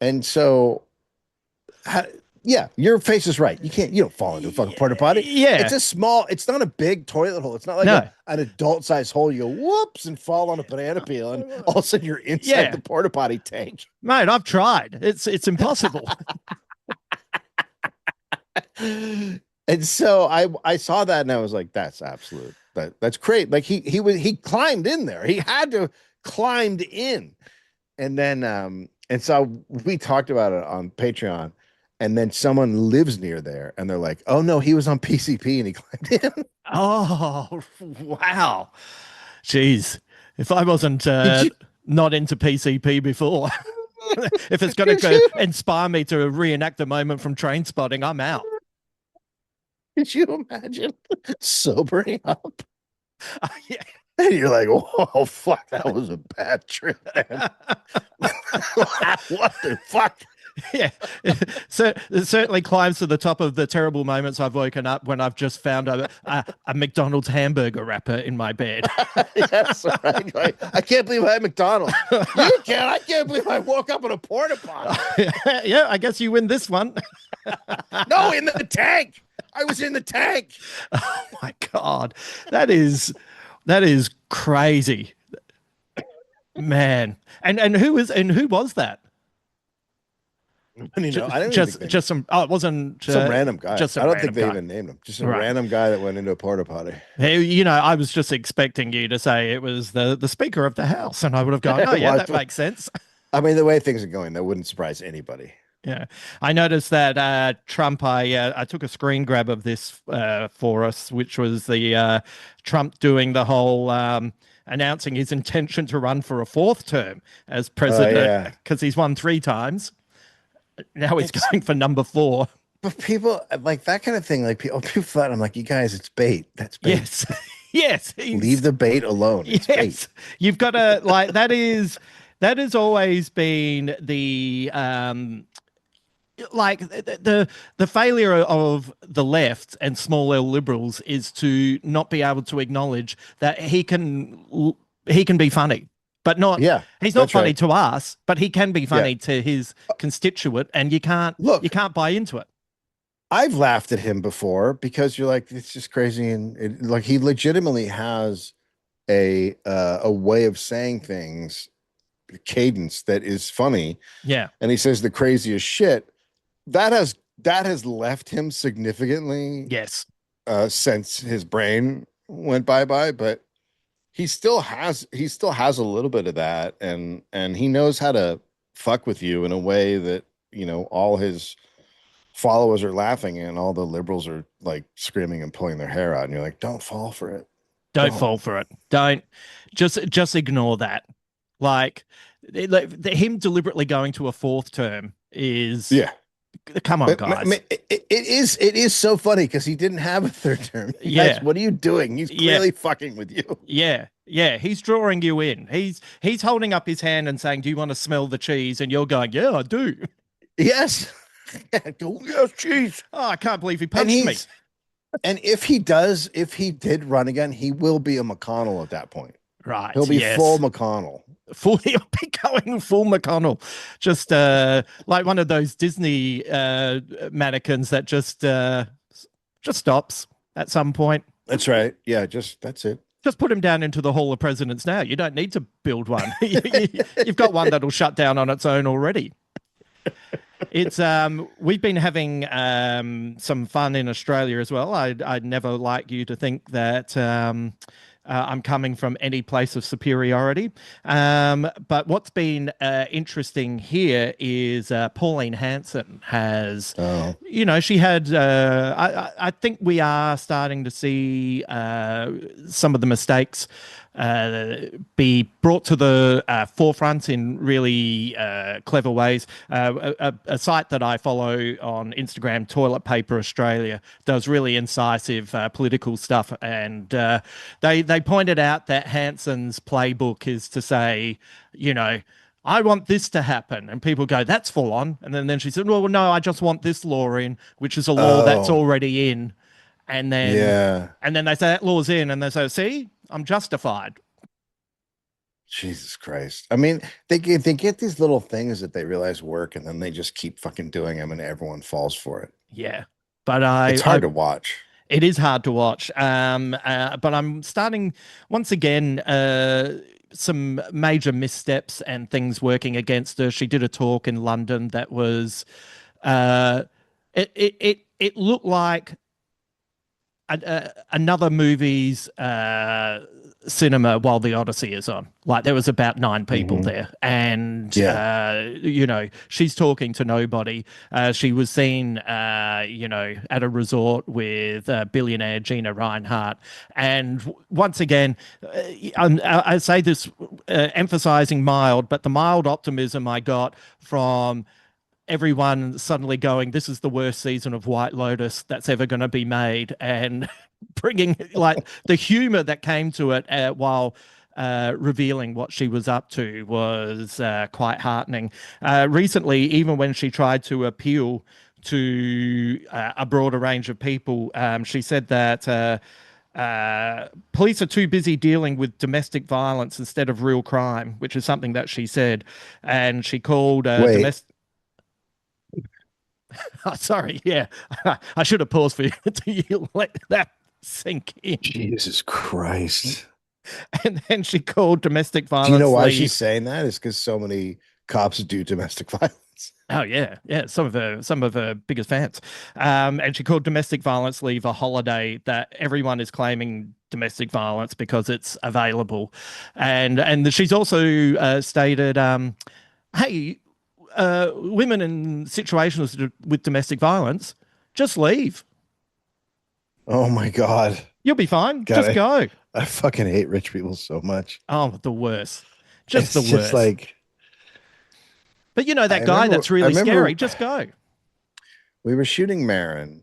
Speaker 2: And so how, yeah, your face is right. You don't fall into a fucking porta potty. It's
Speaker 1: Yeah.
Speaker 2: a small, it's not a big toilet hole. It's not like
Speaker 1: No.
Speaker 2: an adult size hole. You go whoops and fall on a banana peel, and all of a sudden you're inside
Speaker 1: Yeah.
Speaker 2: the porta potty tank.
Speaker 1: Mate, I've tried. It's impossible.
Speaker 2: And so I saw that and I was like, that's absolute. That's great. Like he climbed in there. He had to climbed in. And then and so we talked about it on Patreon. And then someone lives near there and they're like, oh no, he was on PCP and he climbed in.
Speaker 1: Oh, wow. Jeez. If I wasn't
Speaker 2: Did you
Speaker 1: not into PCP before, if it's going
Speaker 2: did
Speaker 1: to
Speaker 2: you
Speaker 1: inspire me to reenact a moment from Train Spotting, I'm out.
Speaker 2: did you imagine sobering up?
Speaker 1: Yeah.
Speaker 2: And you're like, oh fuck, that was a bad trip, man. What the fuck?
Speaker 1: Yeah. So it certainly climbs to the top of the terrible moments I've woken up when I've just found a McDonald's hamburger wrapper in my bed.
Speaker 2: Yes, right. Like, I can't believe I had McDonald's. You can't. I can't believe I woke up in a porta potty.
Speaker 1: Yeah, I guess you win this one.
Speaker 2: No, in the tank. I was in the tank.
Speaker 1: Oh my God. That is crazy. Man. And who was that?
Speaker 2: And, I don't even think
Speaker 1: Just some. Oh, it wasn't
Speaker 2: some random guy.
Speaker 1: Just
Speaker 2: I
Speaker 1: a
Speaker 2: don't think
Speaker 1: random
Speaker 2: they
Speaker 1: guy.
Speaker 2: even named him. Just a
Speaker 1: Right.
Speaker 2: random guy that went into a porta potty.
Speaker 1: Hey, I was just expecting you to say it was the Speaker of the House, and I would have gone, oh yeah, that makes sense.
Speaker 2: I mean, the way things are going, that wouldn't surprise anybody.
Speaker 1: Yeah, I noticed that Trump. I took a screen grab of this for us, which was the Trump doing the whole announcing his intention to run for a fourth term as president because he's won 3 times. Now he's going for number 4.
Speaker 2: But people like that kind of thing. Like people thought, I'm like, you guys, it's bait. That's bait.
Speaker 1: Yes, yes.
Speaker 2: Leave the bait alone. It's bait.
Speaker 1: You've got to like that has always been the like the failure of the left and small L liberals is to not be able to acknowledge that he can be funny. But not,
Speaker 2: Yeah,
Speaker 1: he's not funny
Speaker 2: right.
Speaker 1: to us, but he can be funny to his constituent, and you can't buy into it.
Speaker 2: I've laughed at him before because you're like, it's just crazy, and like he legitimately has a way of saying things, cadence that is funny.
Speaker 1: Yeah,
Speaker 2: and he says the craziest shit. That has left him significantly.
Speaker 1: Yes.
Speaker 2: Since his brain went bye-bye, but he still has a little bit of that, and he knows how to fuck with you in a way that all his followers are laughing and all the liberals are like screaming and pulling their hair out, and you're like, don't fall for it.
Speaker 1: Don't fall for it. Don't just ignore that. Like him deliberately going to a 4th term is Come on, guys.
Speaker 2: I mean, it is so funny because he didn't have a 3rd term.
Speaker 1: Yeah.
Speaker 2: Guys, what are you doing? He's clearly fucking with you.
Speaker 1: Yeah. Yeah. He's drawing you in. He's holding up his hand and saying, do you want to smell the cheese? And you're going, yeah, I do.
Speaker 2: Yes. Yes, cheese.
Speaker 1: Oh, I can't believe he punched me.
Speaker 2: And if he did run again, he will be a McConnell at that point.
Speaker 1: Right.
Speaker 2: He'll be full McConnell.
Speaker 1: He'll be going full McConnell. Just like one of those Disney mannequins that just stops at some point.
Speaker 2: That's right. Yeah, that's it.
Speaker 1: Just put him down into the Hall of Presidents now. You don't need to build one. You've got one that'll shut down on its own already. It's we've been having some fun in Australia as well. I'd never like you to think that I'm coming from any place of superiority. But what's been interesting here is Pauline Hanson has, she had, I think we are starting to see some of the mistakes be brought to the forefront in really clever ways. A site that I follow on Instagram, Toilet Paper Australia, does really incisive political stuff, and they pointed out that Hanson's playbook is to say, you know, I want this to happen. And people go, that's full on. And then she said, well, no, I just want this law in, which is a law that's
Speaker 2: Oh,
Speaker 1: already in. And then
Speaker 2: yeah.
Speaker 1: they say that law's in, and they say, see, I'm justified.
Speaker 2: Jesus Christ. I mean, they get these little things that they realize work, and then they just keep fucking doing them, and everyone falls for it.
Speaker 1: Yeah. But
Speaker 2: It's hard to watch.
Speaker 1: it is hard to watch. But I'm starting once again. Some major missteps and things working against her. She did a talk in London that was, uh, it looked like another movie's cinema while the Odyssey is on. Like there was about nine people
Speaker 2: Hmm.
Speaker 1: there, and
Speaker 2: Yeah.
Speaker 1: she's talking to nobody. She was seen, at a resort with billionaire Gina Reinhardt, and once again, I say this emphasizing mild, but the mild optimism I got from everyone suddenly going, this is the worst season of White Lotus that's ever going to be made, and bringing like the humor that came to it while revealing what she was up to was quite heartening. Recently, even when she tried to appeal to a broader range of people, she said that. Police are too busy dealing with domestic violence instead of real crime, which is something that she said. And she called
Speaker 2: Wait,
Speaker 1: domestic. Oh, sorry, yeah, I should have paused for you to let that sink in.
Speaker 2: Jesus Christ.
Speaker 1: And then she called domestic
Speaker 2: Do you know
Speaker 1: violence
Speaker 2: why she's
Speaker 1: leave.
Speaker 2: saying that? It's because so many cops do domestic violence.
Speaker 1: Oh yeah, yeah. Some of her biggest fans, and she called domestic violence leave a holiday that everyone is claiming domestic violence because it's available, and she's also stated, "Hey, women in situations with domestic violence, just leave.
Speaker 2: Oh my God.
Speaker 1: You'll be fine.
Speaker 2: God,
Speaker 1: Just go."
Speaker 2: I fucking hate rich people so much.
Speaker 1: Oh, the worst. Just the
Speaker 2: It's just
Speaker 1: worst.
Speaker 2: like
Speaker 1: But you know
Speaker 2: I
Speaker 1: that guy
Speaker 2: remember
Speaker 1: that's
Speaker 2: I
Speaker 1: really
Speaker 2: remember
Speaker 1: scary, just go.
Speaker 2: we were shooting Marin,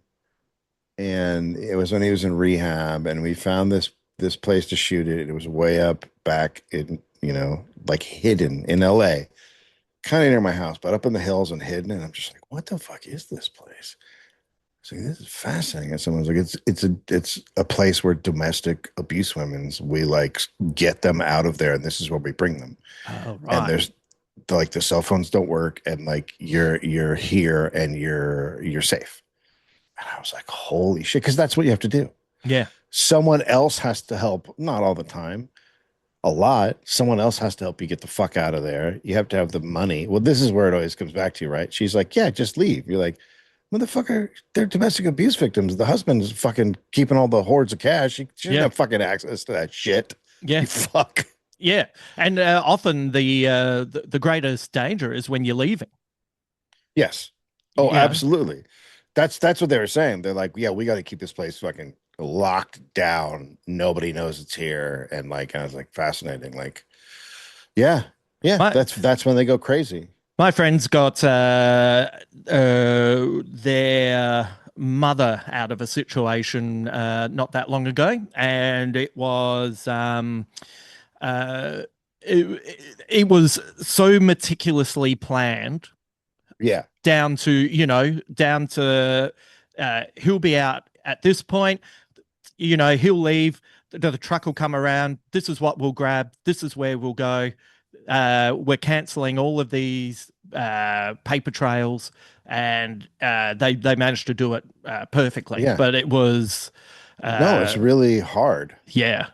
Speaker 2: and it was when he was in rehab, and we found this place to shoot it. It was way up back in, like hidden in LA, kind of near my house, but up in the hills and hidden. And I'm just like, what the fuck is this place? So this is fascinating. And someone's like, it's a place where domestic abuse women's, we like get them out of there, and this is where we bring them.
Speaker 1: Oh,
Speaker 2: And
Speaker 1: right.
Speaker 2: there's like the cell phones don't work, and like you're here and you're safe. And I was like, holy shit, because that's what you have to do.
Speaker 1: Yeah.
Speaker 2: Someone else has to help, not all the time, a lot. Someone else has to help you get the fuck out of there. You have to have the money. Well, this is where it always comes back to you, right? She's like, yeah, just leave. You're like, motherfucker, they're domestic abuse victims. The husband's fucking keeping all the hordes of cash. She doesn't
Speaker 1: Yeah.
Speaker 2: have fucking access to that shit.
Speaker 1: Yeah.
Speaker 2: You fuck.
Speaker 1: Yeah. And often the greatest danger is when you're leaving.
Speaker 2: Yes. Oh,
Speaker 1: You know.
Speaker 2: absolutely. That's what they were saying. They're like, yeah, we got to keep this place fucking locked down. Nobody knows it's here. And like, I was like, fascinating. Like, yeah, yeah,
Speaker 1: My
Speaker 2: that's when they go crazy.
Speaker 1: my friends got their mother out of a situation not that long ago, and it was uh, it was so meticulously planned
Speaker 2: Yeah,
Speaker 1: down to he'll be out at this point, he'll leave, the truck will come around, this is what we'll grab, this is where we'll go, we're canceling all of these paper trails, and they managed to do it perfectly,
Speaker 2: yeah.
Speaker 1: but it was
Speaker 2: No, it's
Speaker 1: uh,
Speaker 2: really hard
Speaker 1: yeah,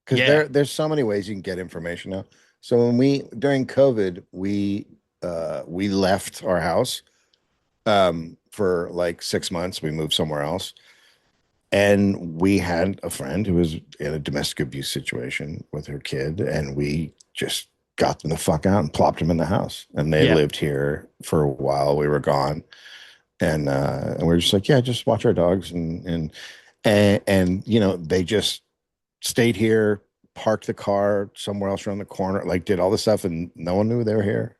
Speaker 2: because
Speaker 1: yeah,
Speaker 2: there's so many ways you can get information now. So when we during COVID, we left our house for like 6 months. We moved somewhere else. And we had a friend who was in a domestic abuse situation with her kid, and we just got them the fuck out and plopped them in the house. And they
Speaker 1: yeah,
Speaker 2: lived here for a while. We were gone, and we are just like, yeah, just watch our dogs, and they just stayed here, parked the car somewhere else around the corner, like did all this stuff, and no one knew they were here.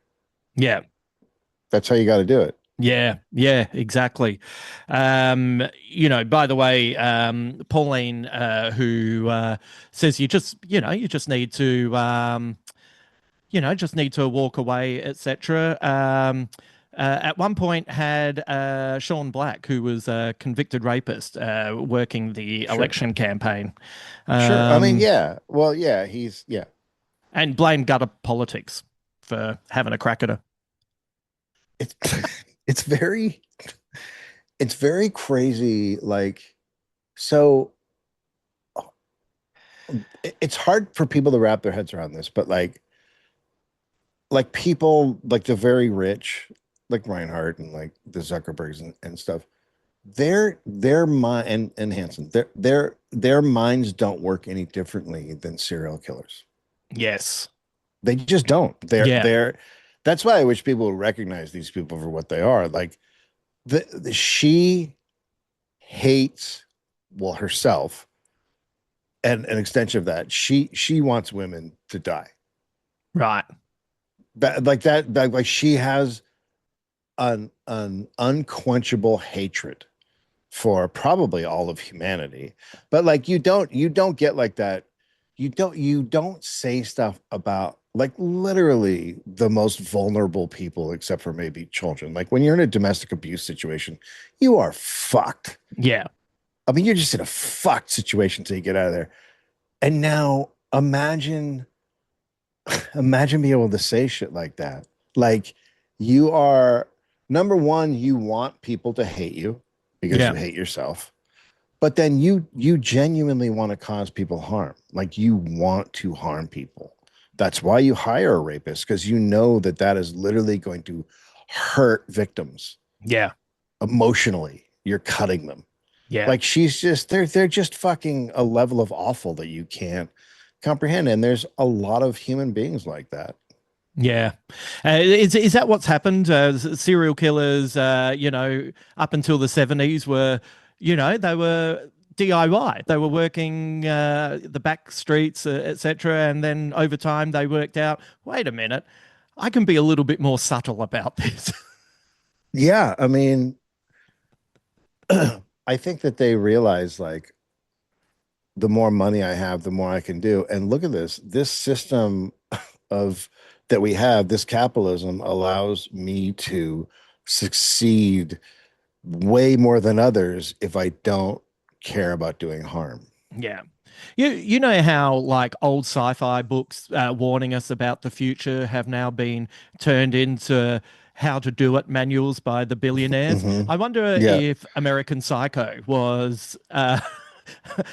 Speaker 1: Yeah.
Speaker 2: That's how you got to do it.
Speaker 1: Yeah, yeah, exactly. By the way, Pauline, who says you just need to, just need to walk away, etc. At one point, had Sean Black, who was a convicted rapist, working the
Speaker 2: Sure.
Speaker 1: election campaign,
Speaker 2: Sure. I mean,
Speaker 1: um,
Speaker 2: yeah. Well, yeah, yeah.
Speaker 1: and blamed gutter politics for having a crack at her.
Speaker 2: It's it's very it's very crazy. Like, so it's hard for people to wrap their heads around this, but like people like the very rich, like Reinhardt and like the Zuckerbergs and stuff, their mind and Hanson, their minds don't work any differently than serial killers.
Speaker 1: Yes.
Speaker 2: They just don't.
Speaker 1: Yeah.
Speaker 2: That's why I wish people would recognize these people for what they are. Like she hates, well, herself, and an extension of that, she wants women to die.
Speaker 1: Right.
Speaker 2: That like she has an unquenchable hatred for probably all of humanity. But like you don't get like that. You don't say stuff about like literally the most vulnerable people, except for maybe children. Like when you're in a domestic abuse situation, you are fucked.
Speaker 1: Yeah.
Speaker 2: I mean, you're just in a fucked situation till you get out of there. And now imagine being able to say shit like that. Like you are, number one, you want people to hate you because
Speaker 1: Yeah.
Speaker 2: you hate yourself. But then you genuinely want to cause people harm. Like you want to harm people. That's why you hire a rapist, because you know that that is literally going to hurt victims
Speaker 1: Yeah.
Speaker 2: emotionally. You're cutting them.
Speaker 1: Yeah.
Speaker 2: Like she's just they're just fucking a level of awful that you can't comprehend. And there's a lot of human beings like that.
Speaker 1: Yeah. Is that what's happened? Serial killers, up until the 70s were, they were DIY. They were working the back streets, etc. And then over time they worked out, wait a minute, I can be a little bit more subtle about this.
Speaker 2: Yeah, I mean, I think that they realize like the more money I have, the more I can do. And look at this system of that we have, this capitalism allows me to succeed way more than others if I don't care about doing harm.
Speaker 1: Yeah. You know how like old sci-fi books warning us about the future have now been turned into how to do it manuals by the billionaires.
Speaker 2: Hmm.
Speaker 1: I wonder
Speaker 2: Yeah.
Speaker 1: if American Psycho was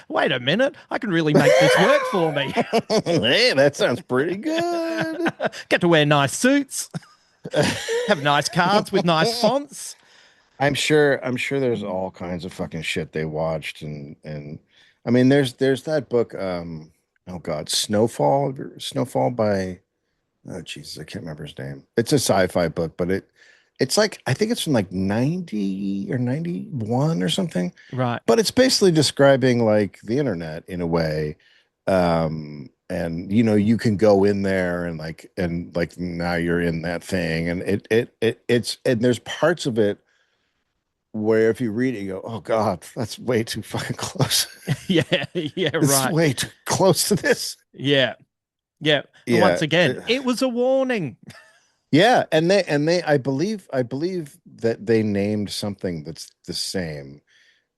Speaker 1: wait a minute, I can really make this work for me.
Speaker 2: Hey, that sounds pretty good.
Speaker 1: Get to wear nice suits, have nice cards with nice fonts.
Speaker 2: I'm sure there's all kinds of fucking shit they watched and I mean there's that book oh God, Snowfall by oh Jesus, I can't remember his name. It's a sci-fi book, but it's like I think it's from like 90 or 91 or something.
Speaker 1: Right.
Speaker 2: But it's basically describing like the internet in a way. And you know, you can go in there and like now you're in that thing and it's and there's parts of it where if you read it, you go, oh God, that's way too fucking close.
Speaker 1: Yeah, yeah,
Speaker 2: This is
Speaker 1: right.
Speaker 2: way too close to this.
Speaker 1: Yeah. Yeah. And once
Speaker 2: Yeah.
Speaker 1: again, it was a warning.
Speaker 2: Yeah. And they I believe that they named something that's the same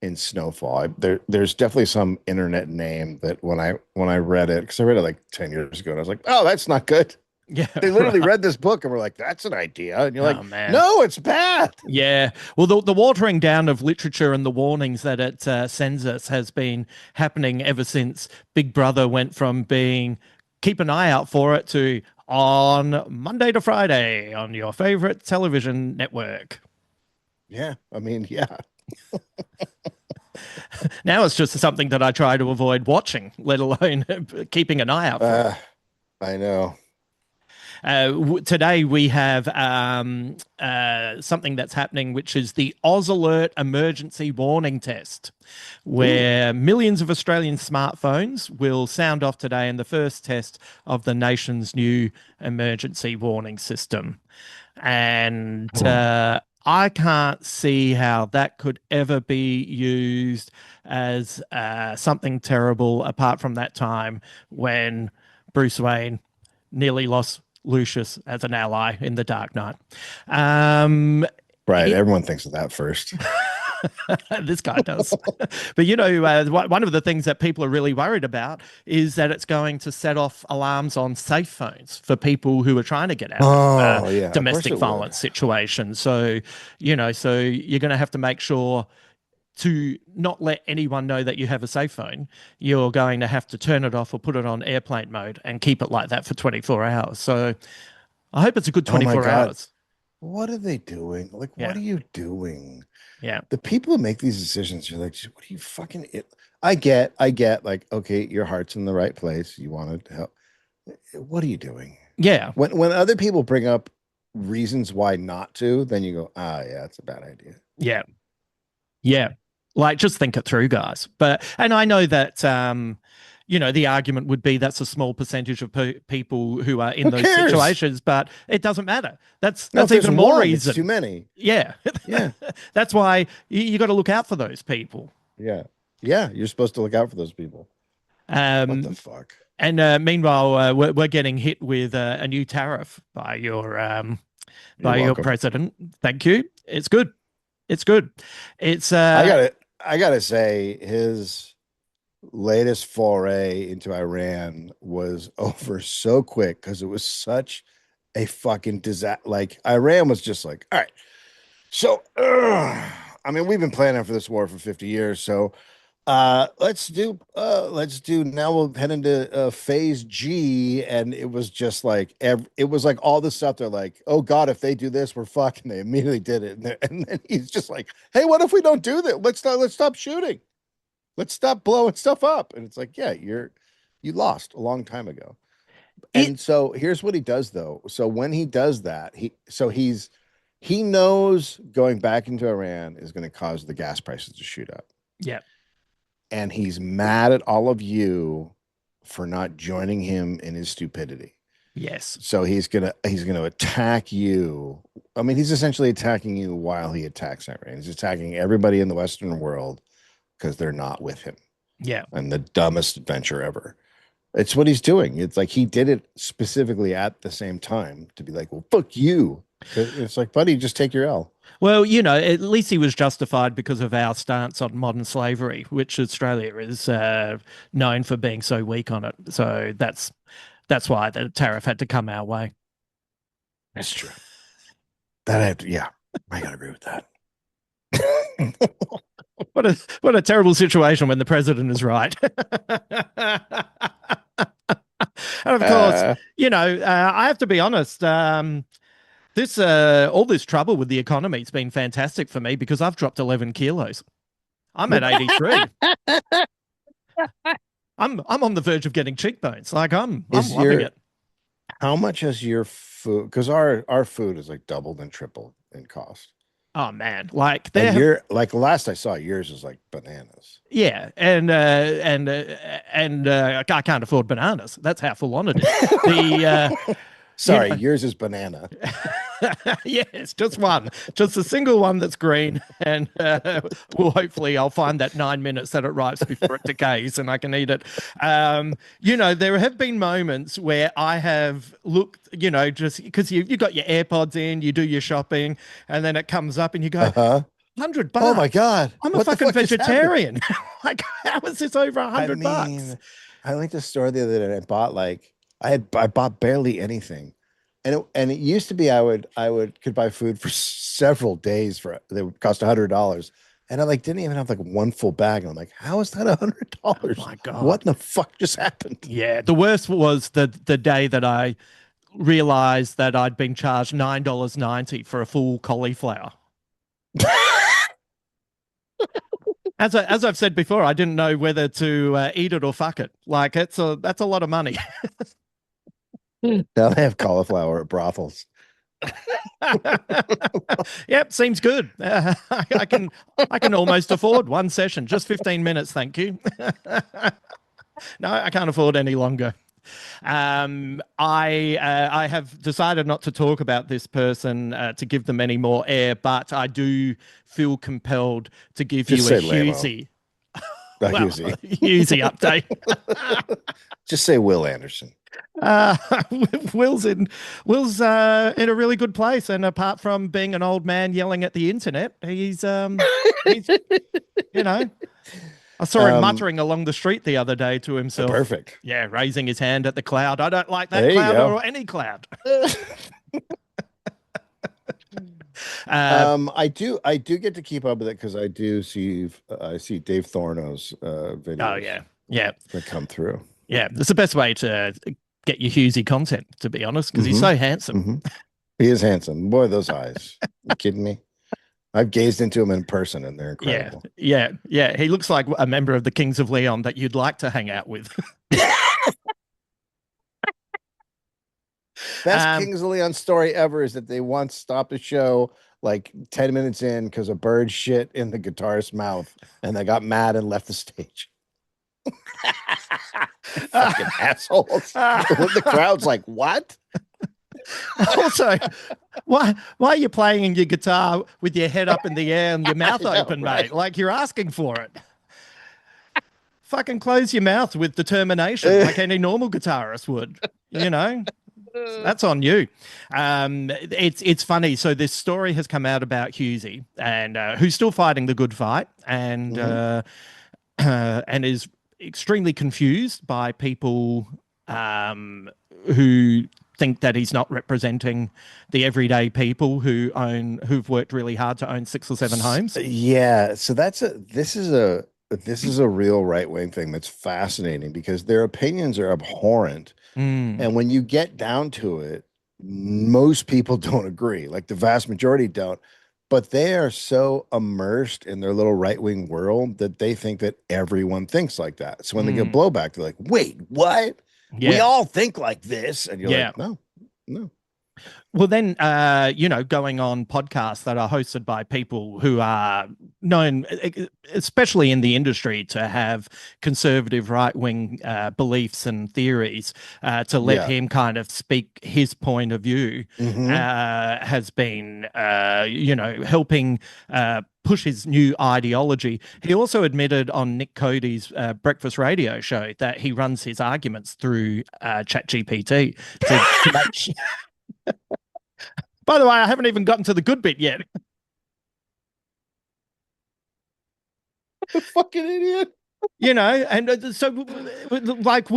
Speaker 2: in Snowfall. There's definitely some internet name that when I read it, because I read it like 10 years ago, and I was like, oh, that's not good.
Speaker 1: Yeah,
Speaker 2: They literally
Speaker 1: right.
Speaker 2: read this book and were like, that's an idea. And you're like,
Speaker 1: Oh man.
Speaker 2: no, it's bad.
Speaker 1: Yeah. Well, the watering down of literature and the warnings that it sends us has been happening ever since Big Brother went from being keep an eye out for it to on Monday to Friday on your favorite television network.
Speaker 2: Yeah. I mean, yeah.
Speaker 1: Now it's just something that I try to avoid watching, let alone keeping an eye out for it.
Speaker 2: Uh, I know.
Speaker 1: Today we have something that's happening, which is the Oz Alert emergency warning test,
Speaker 2: Ooh,
Speaker 1: where millions of Australian smartphones will sound off today in the first test of the nation's new emergency warning system. And I can't see how that could ever be used as something terrible apart from that time when Bruce Wayne nearly lost Lucius as an ally in The Dark Knight. Um,
Speaker 2: right.
Speaker 1: it,
Speaker 2: Everyone thinks of that first.
Speaker 1: this guy does. But one of the things that people are really worried about is that it's going to set off alarms on safe phones for people who are trying to get out of
Speaker 2: Oh, yeah. Of course
Speaker 1: domestic
Speaker 2: it would.
Speaker 1: violence situations. So you're going to have to make sure to not let anyone know that you have a safe phone. You're going to have to turn it off or put it on airplane mode and keep it like that for 24 hours. So I hope it's a good
Speaker 2: Oh my
Speaker 1: 24
Speaker 2: God.
Speaker 1: hours.
Speaker 2: What are they doing? Like, what
Speaker 1: Yeah.
Speaker 2: are you doing?
Speaker 1: Yeah.
Speaker 2: The people who make these decisions, you're like, what are you fucking it? I get like, okay, your heart's in the right place. You want to help. What are you doing?
Speaker 1: Yeah.
Speaker 2: When other people bring up reasons why not to, then you go, ah, yeah, it's a bad idea.
Speaker 1: Yeah. Yeah. Like just think it through, guys. And I know that the argument would be that's a small percentage of people who are in
Speaker 2: Who
Speaker 1: those
Speaker 2: cares?
Speaker 1: situations, but it doesn't matter. That's
Speaker 2: No,
Speaker 1: that's
Speaker 2: if there's
Speaker 1: even more
Speaker 2: one, it's too
Speaker 1: reason.
Speaker 2: many.
Speaker 1: Yeah.
Speaker 2: Yeah,
Speaker 1: That's why you got to look out for those people.
Speaker 2: yeah, yeah. You're supposed to look out for those people. What the
Speaker 1: Um
Speaker 2: fuck?
Speaker 1: and meanwhile we're getting hit with a new tariff
Speaker 2: You're
Speaker 1: by your
Speaker 2: welcome.
Speaker 1: president. Thank you. It's good. It's good. It's
Speaker 2: I gotta say, his latest foray into Iran was over so quick because it was such a fucking disaster. Like Iran was just like, all right, so I mean, we've been planning for this war for 50 years, so let's do now we'll head into phase G, and it was just like it was like all this stuff. They're like, oh God, if they do this, we're fucking. They immediately did it, and then he's just like, hey, what if we don't do that? Let's stop shooting. Let's stop blowing stuff up. And it's like, yeah, you lost a long time ago.
Speaker 1: it.
Speaker 2: And so here's what he does though. So when he does that, he knows going back into Iran is going to cause the gas prices to shoot up.
Speaker 1: Yeah.
Speaker 2: And he's mad at all of you for not joining him in his stupidity.
Speaker 1: Yes.
Speaker 2: So he's gonna attack you. I mean, he's essentially attacking you while he attacks Iran. He's attacking everybody in the Western world because they're not with him.
Speaker 1: Yeah.
Speaker 2: And the dumbest adventure ever. It's what he's doing. It's like he did it specifically at the same time to be like, well, fuck you. It's like, buddy, just take your L.
Speaker 1: Well, at least he was justified because of our stance on modern slavery, which Australia is known for being so weak on it. So that's why the tariff had to come our way.
Speaker 2: That's true. That I have to, yeah, I gotta agree with that.
Speaker 1: What a terrible situation when the president is right. And of course,
Speaker 2: uh,
Speaker 1: I have to be honest. This all this trouble with the economy has been fantastic for me because I've dropped 11 kilos. I'm at 83. I'm on the verge of getting cheekbones. Like I'm
Speaker 2: is
Speaker 1: loving
Speaker 2: your
Speaker 1: it.
Speaker 2: how much has your food? Because our food is like doubled and tripled in cost.
Speaker 1: Oh man, like
Speaker 2: And
Speaker 1: there have
Speaker 2: your like last I saw, yours is like bananas.
Speaker 1: yeah, and I can't afford bananas. That's how full on it is. The you
Speaker 2: Sorry,
Speaker 1: know
Speaker 2: yours is banana.
Speaker 1: yes, just one, just a single one that's green, and well, hopefully I'll find that 9 minutes that it ripes before it decays, and I can eat it. There have been moments where I have looked, just because you got your AirPods in, you do your shopping, and then it comes up, and you go,
Speaker 2: Uh-huh.
Speaker 1: 100
Speaker 2: Oh my
Speaker 1: bucks.
Speaker 2: God.
Speaker 1: I'm a
Speaker 2: What the
Speaker 1: fucking
Speaker 2: fuck just happened?
Speaker 1: vegetarian. Like, how is this over a
Speaker 2: I
Speaker 1: hundred bucks?
Speaker 2: mean, I went to the store the other day and I bought like I bought barely anything. And it used to be I could buy food for several days for that would cost $100. And I like didn't even have like one full bag. And I'm like, how is that $100?
Speaker 1: Oh my
Speaker 2: What
Speaker 1: God.
Speaker 2: in the fuck just happened?
Speaker 1: Yeah. The worst was the day that I realized that I'd been charged $9.90 for a full cauliflower. As I've said before, I didn't know whether to eat it or fuck it. Like that's a lot of money.
Speaker 2: Now they have cauliflower at brothels.
Speaker 1: Yep, seems good. I can almost afford one session, just 15 minutes, thank you. No, I can't afford any longer. I have decided not to talk about this person to give them any more air, but I do feel compelled to give
Speaker 2: Just
Speaker 1: you a
Speaker 2: say Lamo.
Speaker 1: Hughesy, well,
Speaker 2: Husey.
Speaker 1: Hughesy update.
Speaker 2: Just say Will Anderson.
Speaker 1: Uh, Will's in Will's in a really good place, and apart from being an old man yelling at the internet, he's you know I saw him
Speaker 2: Um,
Speaker 1: muttering along the street the other day to himself.
Speaker 2: Perfect.
Speaker 1: Yeah, raising his hand at the cloud. I don't like that
Speaker 2: There you
Speaker 1: cloud
Speaker 2: go.
Speaker 1: or any cloud. Uh,
Speaker 2: I do get to keep up with it because I see Dave Thorno's
Speaker 1: oh
Speaker 2: videos
Speaker 1: yeah, yeah,
Speaker 2: that come through.
Speaker 1: yeah. It's the best way to get your Hughesy content, to be honest, because he's
Speaker 2: hmm
Speaker 1: so handsome.
Speaker 2: hmm He is handsome. Boy, those eyes. You kidding me? I've gazed into him in person and they're
Speaker 1: Yeah,
Speaker 2: incredible.
Speaker 1: yeah, yeah. He looks like a member of the Kings of Leon that you'd like to hang out with.
Speaker 2: Best
Speaker 1: um,
Speaker 2: Kings of Leon story ever is that they once stopped a show like 10 minutes in because a bird shit in the guitarist's mouth and they got mad and left the stage. Fucking assholes. The crowd's like, what?
Speaker 1: also, why are you playing your guitar with your head up in the air and your mouth
Speaker 2: I know,
Speaker 1: open,
Speaker 2: right?
Speaker 1: mate? Like you're asking for it. Fucking close your mouth with determination, like any normal guitarist would. You know, that's on you. It's funny. So this story has come out about Hughesy, and who's still fighting the good fight,
Speaker 2: Mhm.
Speaker 1: and is extremely confused by people who think that he's not representing the everyday people who've worked really hard to own six or seven homes.
Speaker 2: Yeah, so this is a real right-wing thing that's fascinating because their opinions are abhorrent.
Speaker 1: Mm,
Speaker 2: And when you get down to it, most people don't agree. Like the vast majority don't. But they are so immersed in their little right-wing world that they think that everyone thinks like that. So when they get
Speaker 1: mm,
Speaker 2: blowback, they're like, wait, what? We
Speaker 1: yeah.
Speaker 2: all think like this. And you're
Speaker 1: Yeah.
Speaker 2: like, no, no.
Speaker 1: Well, then, going on podcasts that are hosted by people who are known, especially in the industry, to have conservative right wing beliefs and theories, to let
Speaker 2: Yeah.
Speaker 1: him kind of speak his point of view
Speaker 2: hmm
Speaker 1: has been, helping. Push his new ideology. He also admitted on Nick Cody's breakfast radio show that he runs his arguments through ChatGPT to make. By the way, I haven't even gotten to the good bit yet.
Speaker 2: Fucking idiot.
Speaker 1: And so like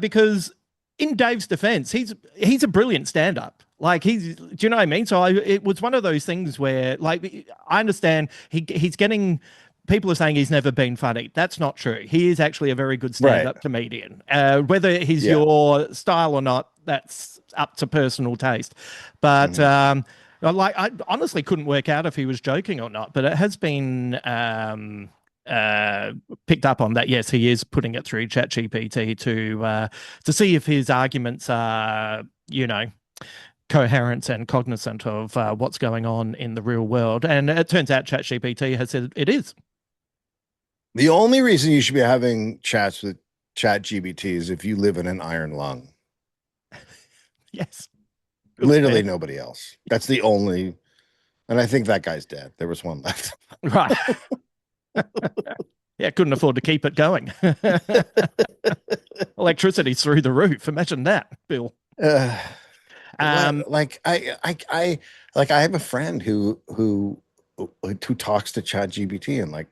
Speaker 1: because in Dave's defense, he's a brilliant stand-up. Like do you know what I mean? So it was one of those things where, like, I understand he's getting. People are saying he's never been funny. That's not true. He is actually a very good
Speaker 2: Right.
Speaker 1: stand-up comedian. Whether he's
Speaker 2: Yeah.
Speaker 1: your style or not, that's up to personal taste. But
Speaker 2: Mhm.
Speaker 1: like, I honestly couldn't work out if he was joking or not. But it has been uh, picked up on that. Yes, he is putting it through ChatGPT to see if his arguments are, coherent and cognizant of what's going on in the real world. And it turns out ChatGPT has said it is.
Speaker 2: The only reason you should be having chats with Chat GBT is if you live in an iron lung.
Speaker 1: Yes, it's
Speaker 2: Literally
Speaker 1: fair.
Speaker 2: nobody else. That's the only. And I think that guy's dead. There was one left.
Speaker 1: Right. Yeah, couldn't afford to keep it going. Electricity's through the roof. Imagine that, Bill.
Speaker 2: Uh,
Speaker 1: Um,
Speaker 2: I have a friend who talks to Chat GBT and like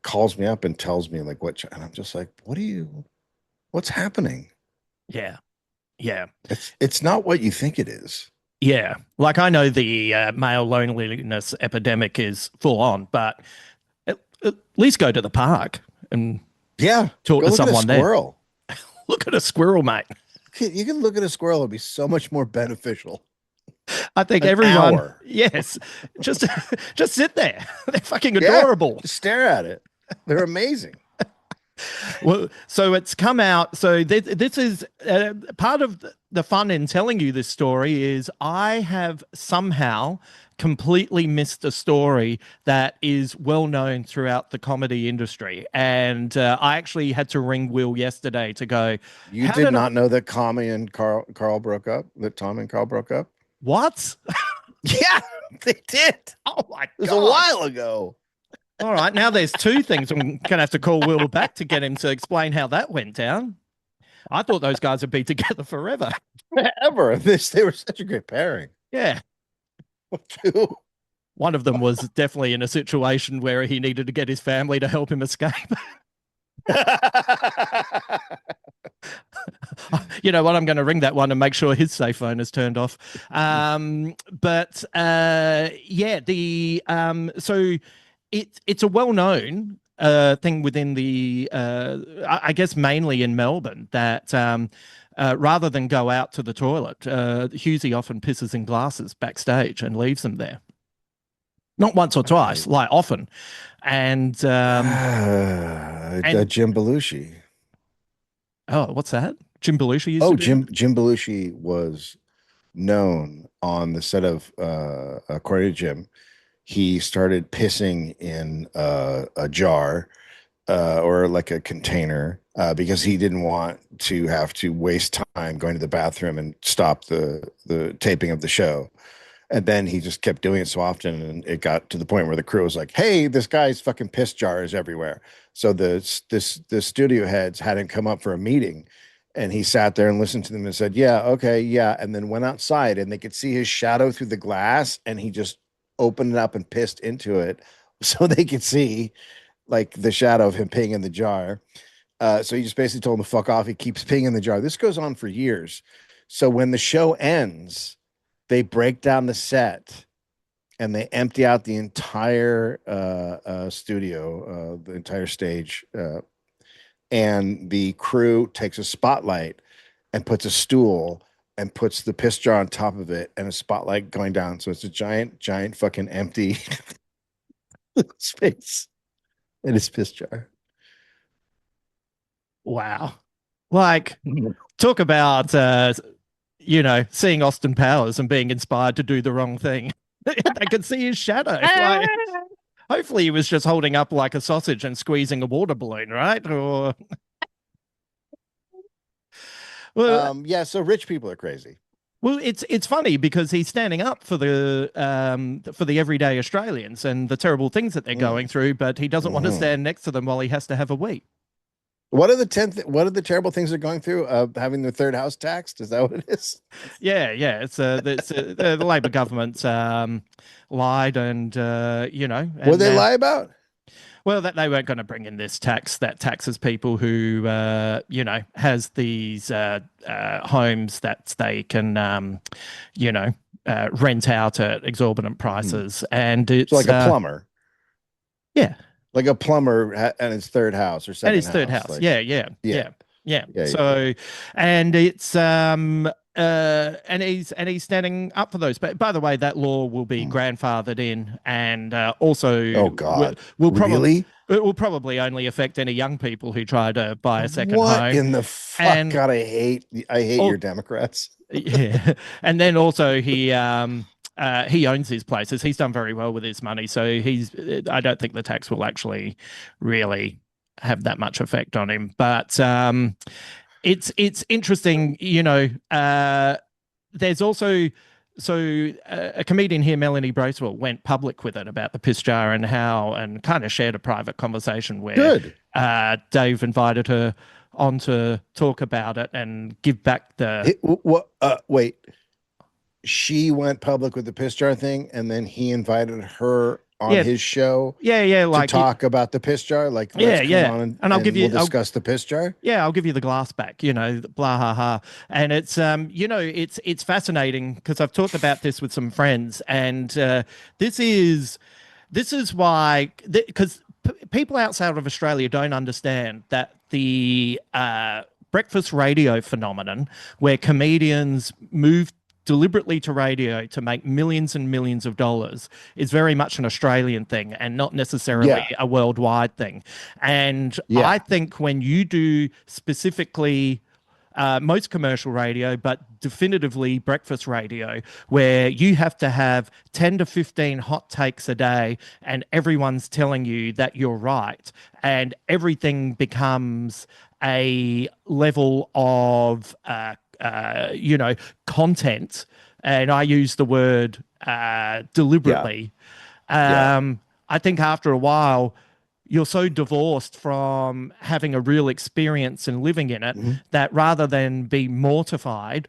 Speaker 2: calls me up and tells me like and I'm just like, what's happening?
Speaker 1: yeah, yeah.
Speaker 2: It's not what you think it is.
Speaker 1: Yeah, like I know the male loneliness epidemic is full on, but at least go to the park and
Speaker 2: Yeah,
Speaker 1: talk
Speaker 2: go
Speaker 1: to
Speaker 2: look at a
Speaker 1: someone there.
Speaker 2: squirrel.
Speaker 1: Look at a squirrel, mate.
Speaker 2: You can look at a squirrel. It'd be so much more beneficial.
Speaker 1: I think
Speaker 2: An
Speaker 1: everyone,
Speaker 2: hour.
Speaker 1: yes, just just sit there. They're fucking
Speaker 2: Yeah,
Speaker 1: adorable.
Speaker 2: just stare at it. They're amazing.
Speaker 1: Well, so it's come out. So this is part of the fun in telling you this story is I have somehow completely missed a story that is well known throughout the comedy industry, and I actually had to ring Will yesterday to go.
Speaker 2: You
Speaker 1: How
Speaker 2: did
Speaker 1: did I?
Speaker 2: not know that Tommy and Carl broke up? That Tom and Carl broke up?
Speaker 1: What?
Speaker 2: Yeah, they did. It
Speaker 1: Oh my
Speaker 2: was a
Speaker 1: God.
Speaker 2: while ago.
Speaker 1: All right, now there's two things. I'm going to have to call Will back to get him to explain how that went down. I thought those guys would be together forever.
Speaker 2: Ever. They were such a great pairing.
Speaker 1: Yeah.
Speaker 2: Too.
Speaker 1: One of them was definitely in a situation where he needed to get his family to help him escape. You know what? I'm going to ring that one and make sure his safe phone is turned off. But yeah, the so it's a well known thing within the I guess mainly in Melbourne that rather than go out to the toilet, Husey often pisses in glasses backstage and leaves them there. Not once or twice,
Speaker 2: Right.
Speaker 1: like often. And and
Speaker 2: Jim Belushi.
Speaker 1: oh, what's that? Jim Belushi used to
Speaker 2: Oh,
Speaker 1: do that.
Speaker 2: Jim Belushi was known on the set of according to Jim, he started pissing in a jar or like a container because he didn't want to have to waste time going to the bathroom and stop the taping of the show. And then he just kept doing it so often, and it got to the point where the crew was like, "Hey, this guy's fucking piss jar is everywhere." So the studio heads had him come up for a meeting, and he sat there and listened to them and said, "Yeah, okay, yeah," and then went outside, and they could see his shadow through the glass, and he just opened it up and pissed into it, so they could see like the shadow of him peeing in the jar. So he just basically told him to fuck off. He keeps peeing in the jar. This goes on for years. So when the show ends, they break down the set and they empty out the entire studio, the entire stage, and the crew takes a spotlight and puts a stool and puts the piss jar on top of it and a spotlight going down. So it's a giant fucking empty space in his piss jar.
Speaker 1: Wow. Like, talk about, seeing Austin Powers and being inspired to do the wrong thing. They could see his shadow. Like, hopefully, he was just holding up like a sausage and squeezing a water balloon, right? Or, well,
Speaker 2: Yeah, so rich people are crazy.
Speaker 1: well, it's funny because he's standing up for the everyday Australians and the terrible things that they're
Speaker 2: Mm.
Speaker 1: going through, but he doesn't want to
Speaker 2: Mhm.
Speaker 1: stand next to them while he has to have a wee.
Speaker 2: What are the terrible things they're going through? Having their third house taxed? Is that what it is?
Speaker 1: Yeah, yeah. The Labor government lied and
Speaker 2: What
Speaker 1: and
Speaker 2: they
Speaker 1: now
Speaker 2: lie about?
Speaker 1: well that they weren't going to bring in this tax that taxes people who has these homes that they can you know rent out at exorbitant
Speaker 2: Mhm.
Speaker 1: prices, and
Speaker 2: So
Speaker 1: it's yeah,
Speaker 2: like a plumber and his third house or
Speaker 1: and
Speaker 2: second
Speaker 1: his third
Speaker 2: house.
Speaker 1: house.
Speaker 2: Like,
Speaker 1: Yeah, yeah,
Speaker 2: yeah,
Speaker 1: yeah, yeah.
Speaker 2: yeah.
Speaker 1: So, and it's and he's standing up for those. But by the way, that law will be
Speaker 2: Mm.
Speaker 1: grandfathered in, and also
Speaker 2: Oh God,
Speaker 1: will probably
Speaker 2: really?
Speaker 1: it will probably only affect any young people who try to buy a second
Speaker 2: What
Speaker 1: home,
Speaker 2: in the fuck?
Speaker 1: and
Speaker 2: God, I hate your
Speaker 1: all
Speaker 2: Democrats.
Speaker 1: yeah, and then also he owns his places. He's done very well with his money, so I don't think the tax will actually really have that much effect on him. But it's interesting, there's also a comedian here, Melanie Bracewell, went public with it about the piss jar and how, and kind of shared a private conversation where
Speaker 2: Good.
Speaker 1: Dave invited her on to talk about it and give back the
Speaker 2: What? Wait. She went public with the piss jar thing, and then he invited her on
Speaker 1: yeah,
Speaker 2: his show
Speaker 1: yeah,
Speaker 2: to
Speaker 1: like
Speaker 2: talk about the piss jar. Like, let's
Speaker 1: yeah,
Speaker 2: come
Speaker 1: yeah.
Speaker 2: on
Speaker 1: And
Speaker 2: and we'll discuss the piss jar.
Speaker 1: I'll give you the glass back, blah ha ha. And it's it's fascinating because I've talked about this with some friends, and this is this is why because people outside of Australia don't understand that the breakfast radio phenomenon where comedians move deliberately to radio to make millions and millions of dollars is very much an Australian thing and not necessarily
Speaker 2: Yeah.
Speaker 1: a worldwide thing. And I
Speaker 2: Yeah.
Speaker 1: think when you do specifically most commercial radio, but definitively breakfast radio, where you have to have 10 to 15 hot takes a day and everyone's telling you that you're right, and everything becomes a level of, content. And I use the word
Speaker 2: Yeah.
Speaker 1: deliberately.
Speaker 2: Yeah.
Speaker 1: Um, I think after a while, you're so divorced from having a real experience and living in it
Speaker 2: Mhm.
Speaker 1: that rather than be mortified,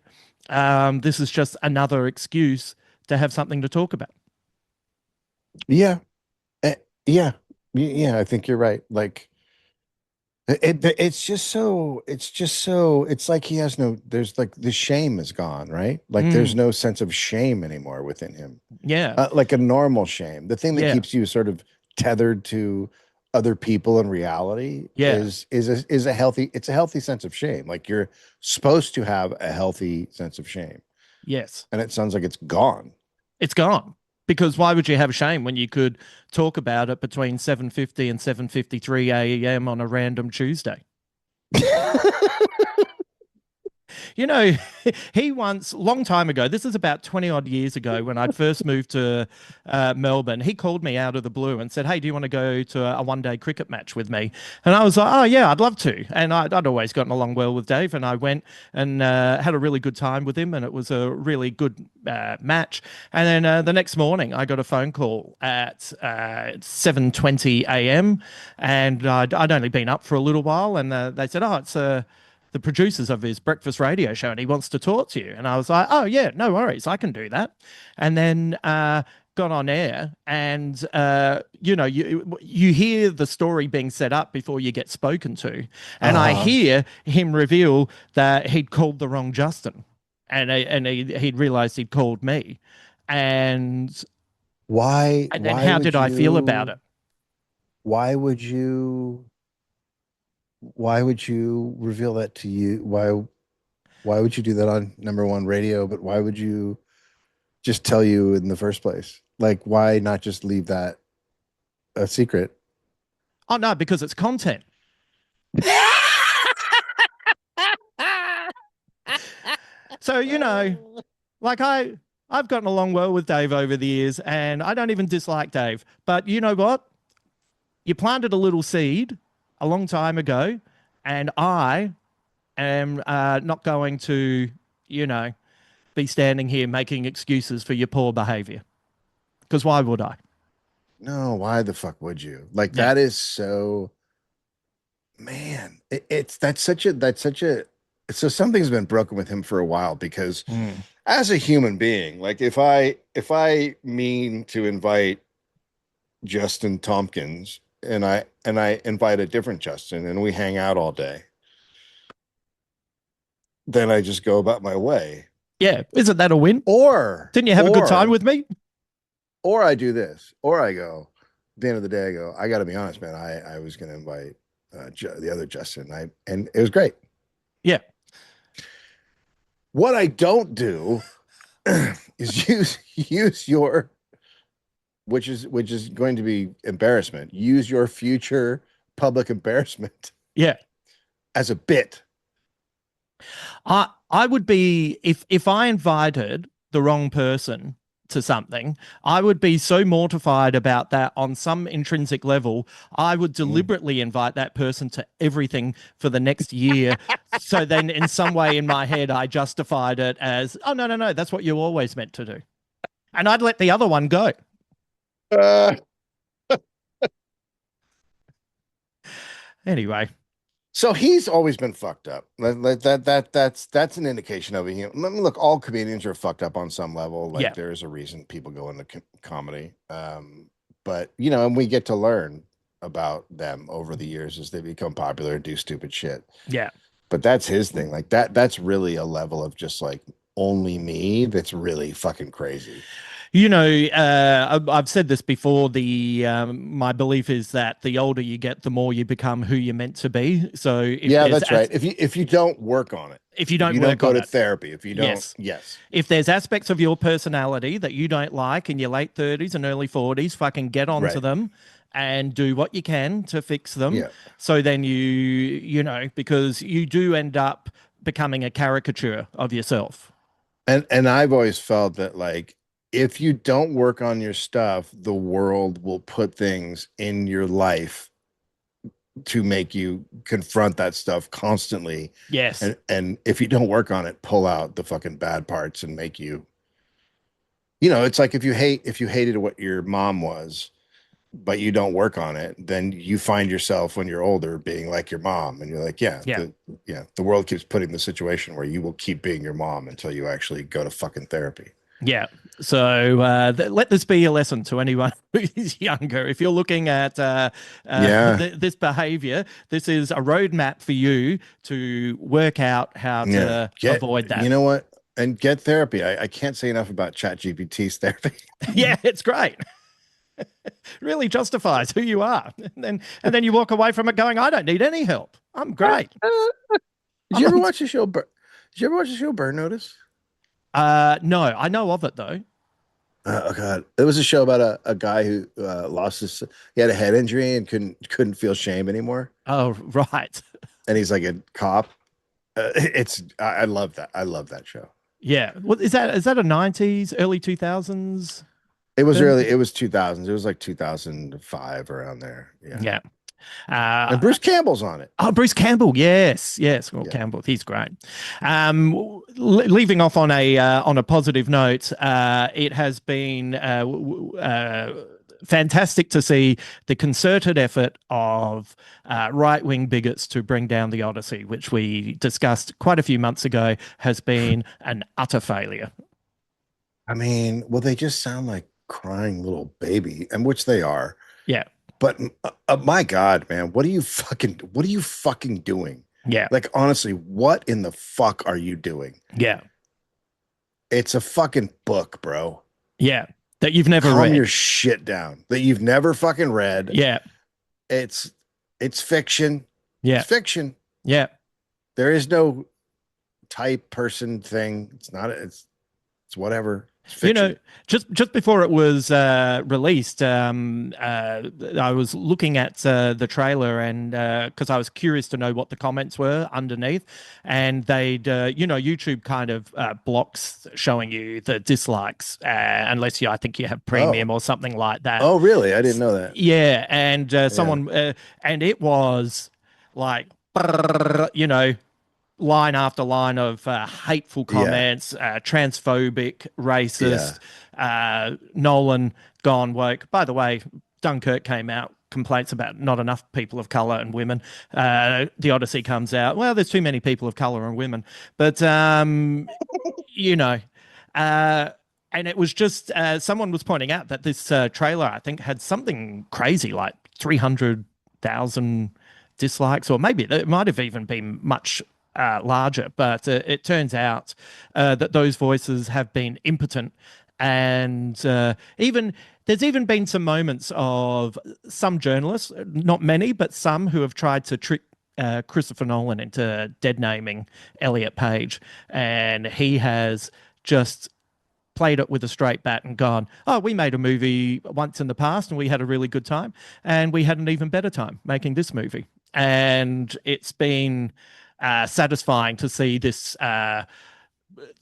Speaker 1: this is just another excuse to have something to talk about.
Speaker 2: Yeah. Eh, yeah. Yeah. I think you're right. Like, it's like he has no, there's like the shame is gone, right? Like there's
Speaker 1: Mm,
Speaker 2: no sense of shame anymore within him.
Speaker 1: yeah,
Speaker 2: Like a normal shame. The thing that
Speaker 1: yeah,
Speaker 2: keeps you sort of tethered to other people and reality
Speaker 1: yeah,
Speaker 2: is a healthy, it's a healthy sense of shame. Like you're supposed to have a healthy sense of shame.
Speaker 1: yes.
Speaker 2: And it sounds like it's gone.
Speaker 1: It's gone. Because why would you have shame when you could talk about it between 7:50 and 7:53 a.m. on a random Tuesday? You know, he once, long time ago, this is about 20 odd years ago when I'd first moved to Melbourne, he called me out of the blue and said, "Hey, do you want to go to a one-day cricket match with me?" And I was like, "Oh, yeah, I'd love to." And I'd always gotten along well with Dave, and I went and had a really good time with him, and it was a really good match. And then the next morning, I got a phone call at 7:20 a.m., and I'd only been up for a little while, and they said, "Oh, it's the producers of his breakfast radio show and he wants to talk to you." And I was like, "Oh, yeah, no worries. I can do that." And then got on air and, you hear the story being set up before you get spoken to. And I
Speaker 2: Uh-huh.
Speaker 1: hear him reveal that he'd called the wrong Justin he'd realized he'd called me. And, and then
Speaker 2: Why
Speaker 1: how
Speaker 2: would
Speaker 1: did I feel about it?
Speaker 2: why would you, why would you reveal that to you? Why would you do that on number one radio? But why would you just tell you in the first place? Like, why not just leave that a secret?
Speaker 1: Oh, no, because it's content. So, like I've gotten along well with Dave over the years, and I don't even dislike Dave. But you know what? You planted a little seed a long time ago, and I am not going to, you know, be standing here making excuses for your poor behavior. Because why would I?
Speaker 2: No, why the fuck would you? Like
Speaker 1: Yeah.
Speaker 2: that is so, man, it's that's such a so something's been broken with him for a while because
Speaker 1: Mm.
Speaker 2: as a human being, like if I mean to invite Justin Tompkins and I invite a different Justin and we hang out all day, then I just go about my way.
Speaker 1: Yeah. Isn't that a win?
Speaker 2: Or
Speaker 1: Didn't you have a good time
Speaker 2: or
Speaker 1: with me?
Speaker 2: or I do this, or I go, at the end of the day, I go, I got to be honest, man. I was going to invite the other Justin, and it was great.
Speaker 1: Yeah.
Speaker 2: What I don't do is use your, which is going to be embarrassment. Use your future public embarrassment
Speaker 1: Yeah.
Speaker 2: as a bit.
Speaker 1: I would be if I invited the wrong person to something, I would be so mortified about that on some intrinsic level. I would
Speaker 2: Mm.
Speaker 1: deliberately invite that person to everything for the next year. So then in some way in my head I justified it as, "Oh, no, no, no, that's what you always meant to do." And I'd let the other one go.
Speaker 2: Uh,
Speaker 1: Anyway,
Speaker 2: So he's always been fucked up. That's an indication of it. Look, all comedians are fucked up on some level. Like
Speaker 1: yeah.
Speaker 2: there is a reason people go into comedy. But and we get to learn about them over the years as they become popular and do stupid shit.
Speaker 1: Yeah.
Speaker 2: But that's his thing. Like that's really a level of just like only me that's really fucking crazy.
Speaker 1: I've said this before. The My belief is that the older you get, the more you become who you're meant to be. So
Speaker 2: Yeah, that's right. If you don't work on it,
Speaker 1: if you
Speaker 2: if
Speaker 1: don't
Speaker 2: you don't
Speaker 1: work
Speaker 2: go
Speaker 1: on
Speaker 2: to
Speaker 1: it,
Speaker 2: therapy, if you don't,
Speaker 1: yes.
Speaker 2: yes,
Speaker 1: If there's aspects of your personality that you don't like in your late 30s and early 40s, fucking get onto
Speaker 2: right,
Speaker 1: them and do what you can to fix them.
Speaker 2: yeah.
Speaker 1: So then because you do end up becoming a caricature of yourself.
Speaker 2: And I've always felt that like if you don't work on your stuff, the world will put things in your life to make you confront that stuff constantly.
Speaker 1: Yes.
Speaker 2: And if you don't work on it, pull out the fucking bad parts and make you, you know, it's like if you hated what your mom was, but you don't work on it, then you find yourself when you're older being like your mom. And you're like,
Speaker 1: Yeah.
Speaker 2: the world keeps putting the situation where you will keep being your mom until you actually go to fucking therapy.
Speaker 1: Yeah. So let this be a lesson to anyone who's younger. If you're looking at
Speaker 2: Yeah.
Speaker 1: this behavior, this is a roadmap for you to work out how
Speaker 2: Yeah.
Speaker 1: to avoid that.
Speaker 2: You know what? And get therapy. I can't say enough about ChatGPT's therapy.
Speaker 1: Yeah, it's great. Really justifies who you are. And then you walk away from it going, I don't need any help. I'm great.
Speaker 2: Did you
Speaker 1: I'm
Speaker 2: ever
Speaker 1: on.
Speaker 2: watch the show? Did you ever watch the show Burn Notice?
Speaker 1: No, I know of it though.
Speaker 2: Oh God, it was a show about a guy who lost his. He had a head injury and couldn't feel shame anymore,
Speaker 1: Oh, right.
Speaker 2: and he's like a cop. I love that. I love that show.
Speaker 1: Yeah. What is that a 90s, early 2000s thing?
Speaker 2: It was 2000s. It was like 2005 around there. Yeah.
Speaker 1: Yeah.
Speaker 2: And
Speaker 1: Uh,
Speaker 2: Bruce Campbell's on it.
Speaker 1: Oh, Bruce Campbell, yes, yes. Well,
Speaker 2: Yeah.
Speaker 1: Campbell, he's great. Leaving off on a positive note, it has been fantastic to see the concerted effort of right-wing bigots to bring down the Odyssey, which we discussed quite a few months ago, has been an utter failure.
Speaker 2: I mean, well, they just sound like crying little baby, and which they are.
Speaker 1: Yeah,
Speaker 2: But my God, man, what are you fucking doing?
Speaker 1: yeah,
Speaker 2: Like, honestly, what in the fuck are you doing?
Speaker 1: yeah,
Speaker 2: It's a fucking book, bro.
Speaker 1: yeah. That you've never
Speaker 2: Calm
Speaker 1: read.
Speaker 2: your shit down. That you've never fucking read.
Speaker 1: Yeah,
Speaker 2: It's it's fiction. It's
Speaker 1: yeah,
Speaker 2: fiction.
Speaker 1: yeah.
Speaker 2: There is no type person thing. It's not. It's whatever. It's
Speaker 1: You know,
Speaker 2: fiction.
Speaker 1: just before it was released, I was looking at the trailer and because I was curious to know what the comments were underneath, and YouTube kind of blocks showing you the dislikes unless I think you have
Speaker 2: Oh,
Speaker 1: premium or something like that.
Speaker 2: oh, really? I didn't know that.
Speaker 1: Yeah, and
Speaker 2: Yeah,
Speaker 1: and it was like, line after line of hateful
Speaker 2: yeah,
Speaker 1: comments, transphobic,
Speaker 2: yeah.
Speaker 1: racist, Nolan gone woke. By the way, Dunkirk came out, complaints about not enough people of color and women. The Odyssey comes out. Well, there's too many people of color and women, but you know. Uh, and it was just someone was pointing out that this trailer, I think, had something crazy like 300,000 dislikes, or maybe it might have even been much larger. But it turns out that those voices have been impotent. And even there's even been some moments of some journalists, not many, but some who have tried to trick Christopher Nolan into dead naming Elliot Page. And he has just played it with a straight bat and gone, oh, we made a movie once in the past and we had a really good time. And we had an even better time making this movie. And it's been satisfying to see this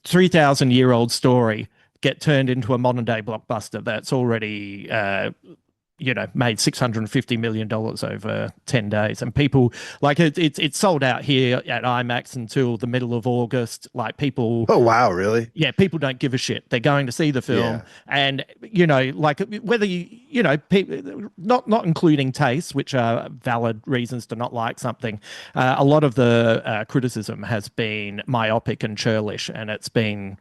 Speaker 1: 3,000-year-old story get turned into a modern day blockbuster that's already made $650 million over 10 days. And people like it's sold out here at IMAX until the middle of August. Like people,
Speaker 2: Oh, wow, really?
Speaker 1: yeah, people don't give a shit. They're going to see the film,
Speaker 2: Yeah.
Speaker 1: and like whether not including tastes, which are valid reasons to not like something. A lot of the criticism has been myopic and churlish, and it's been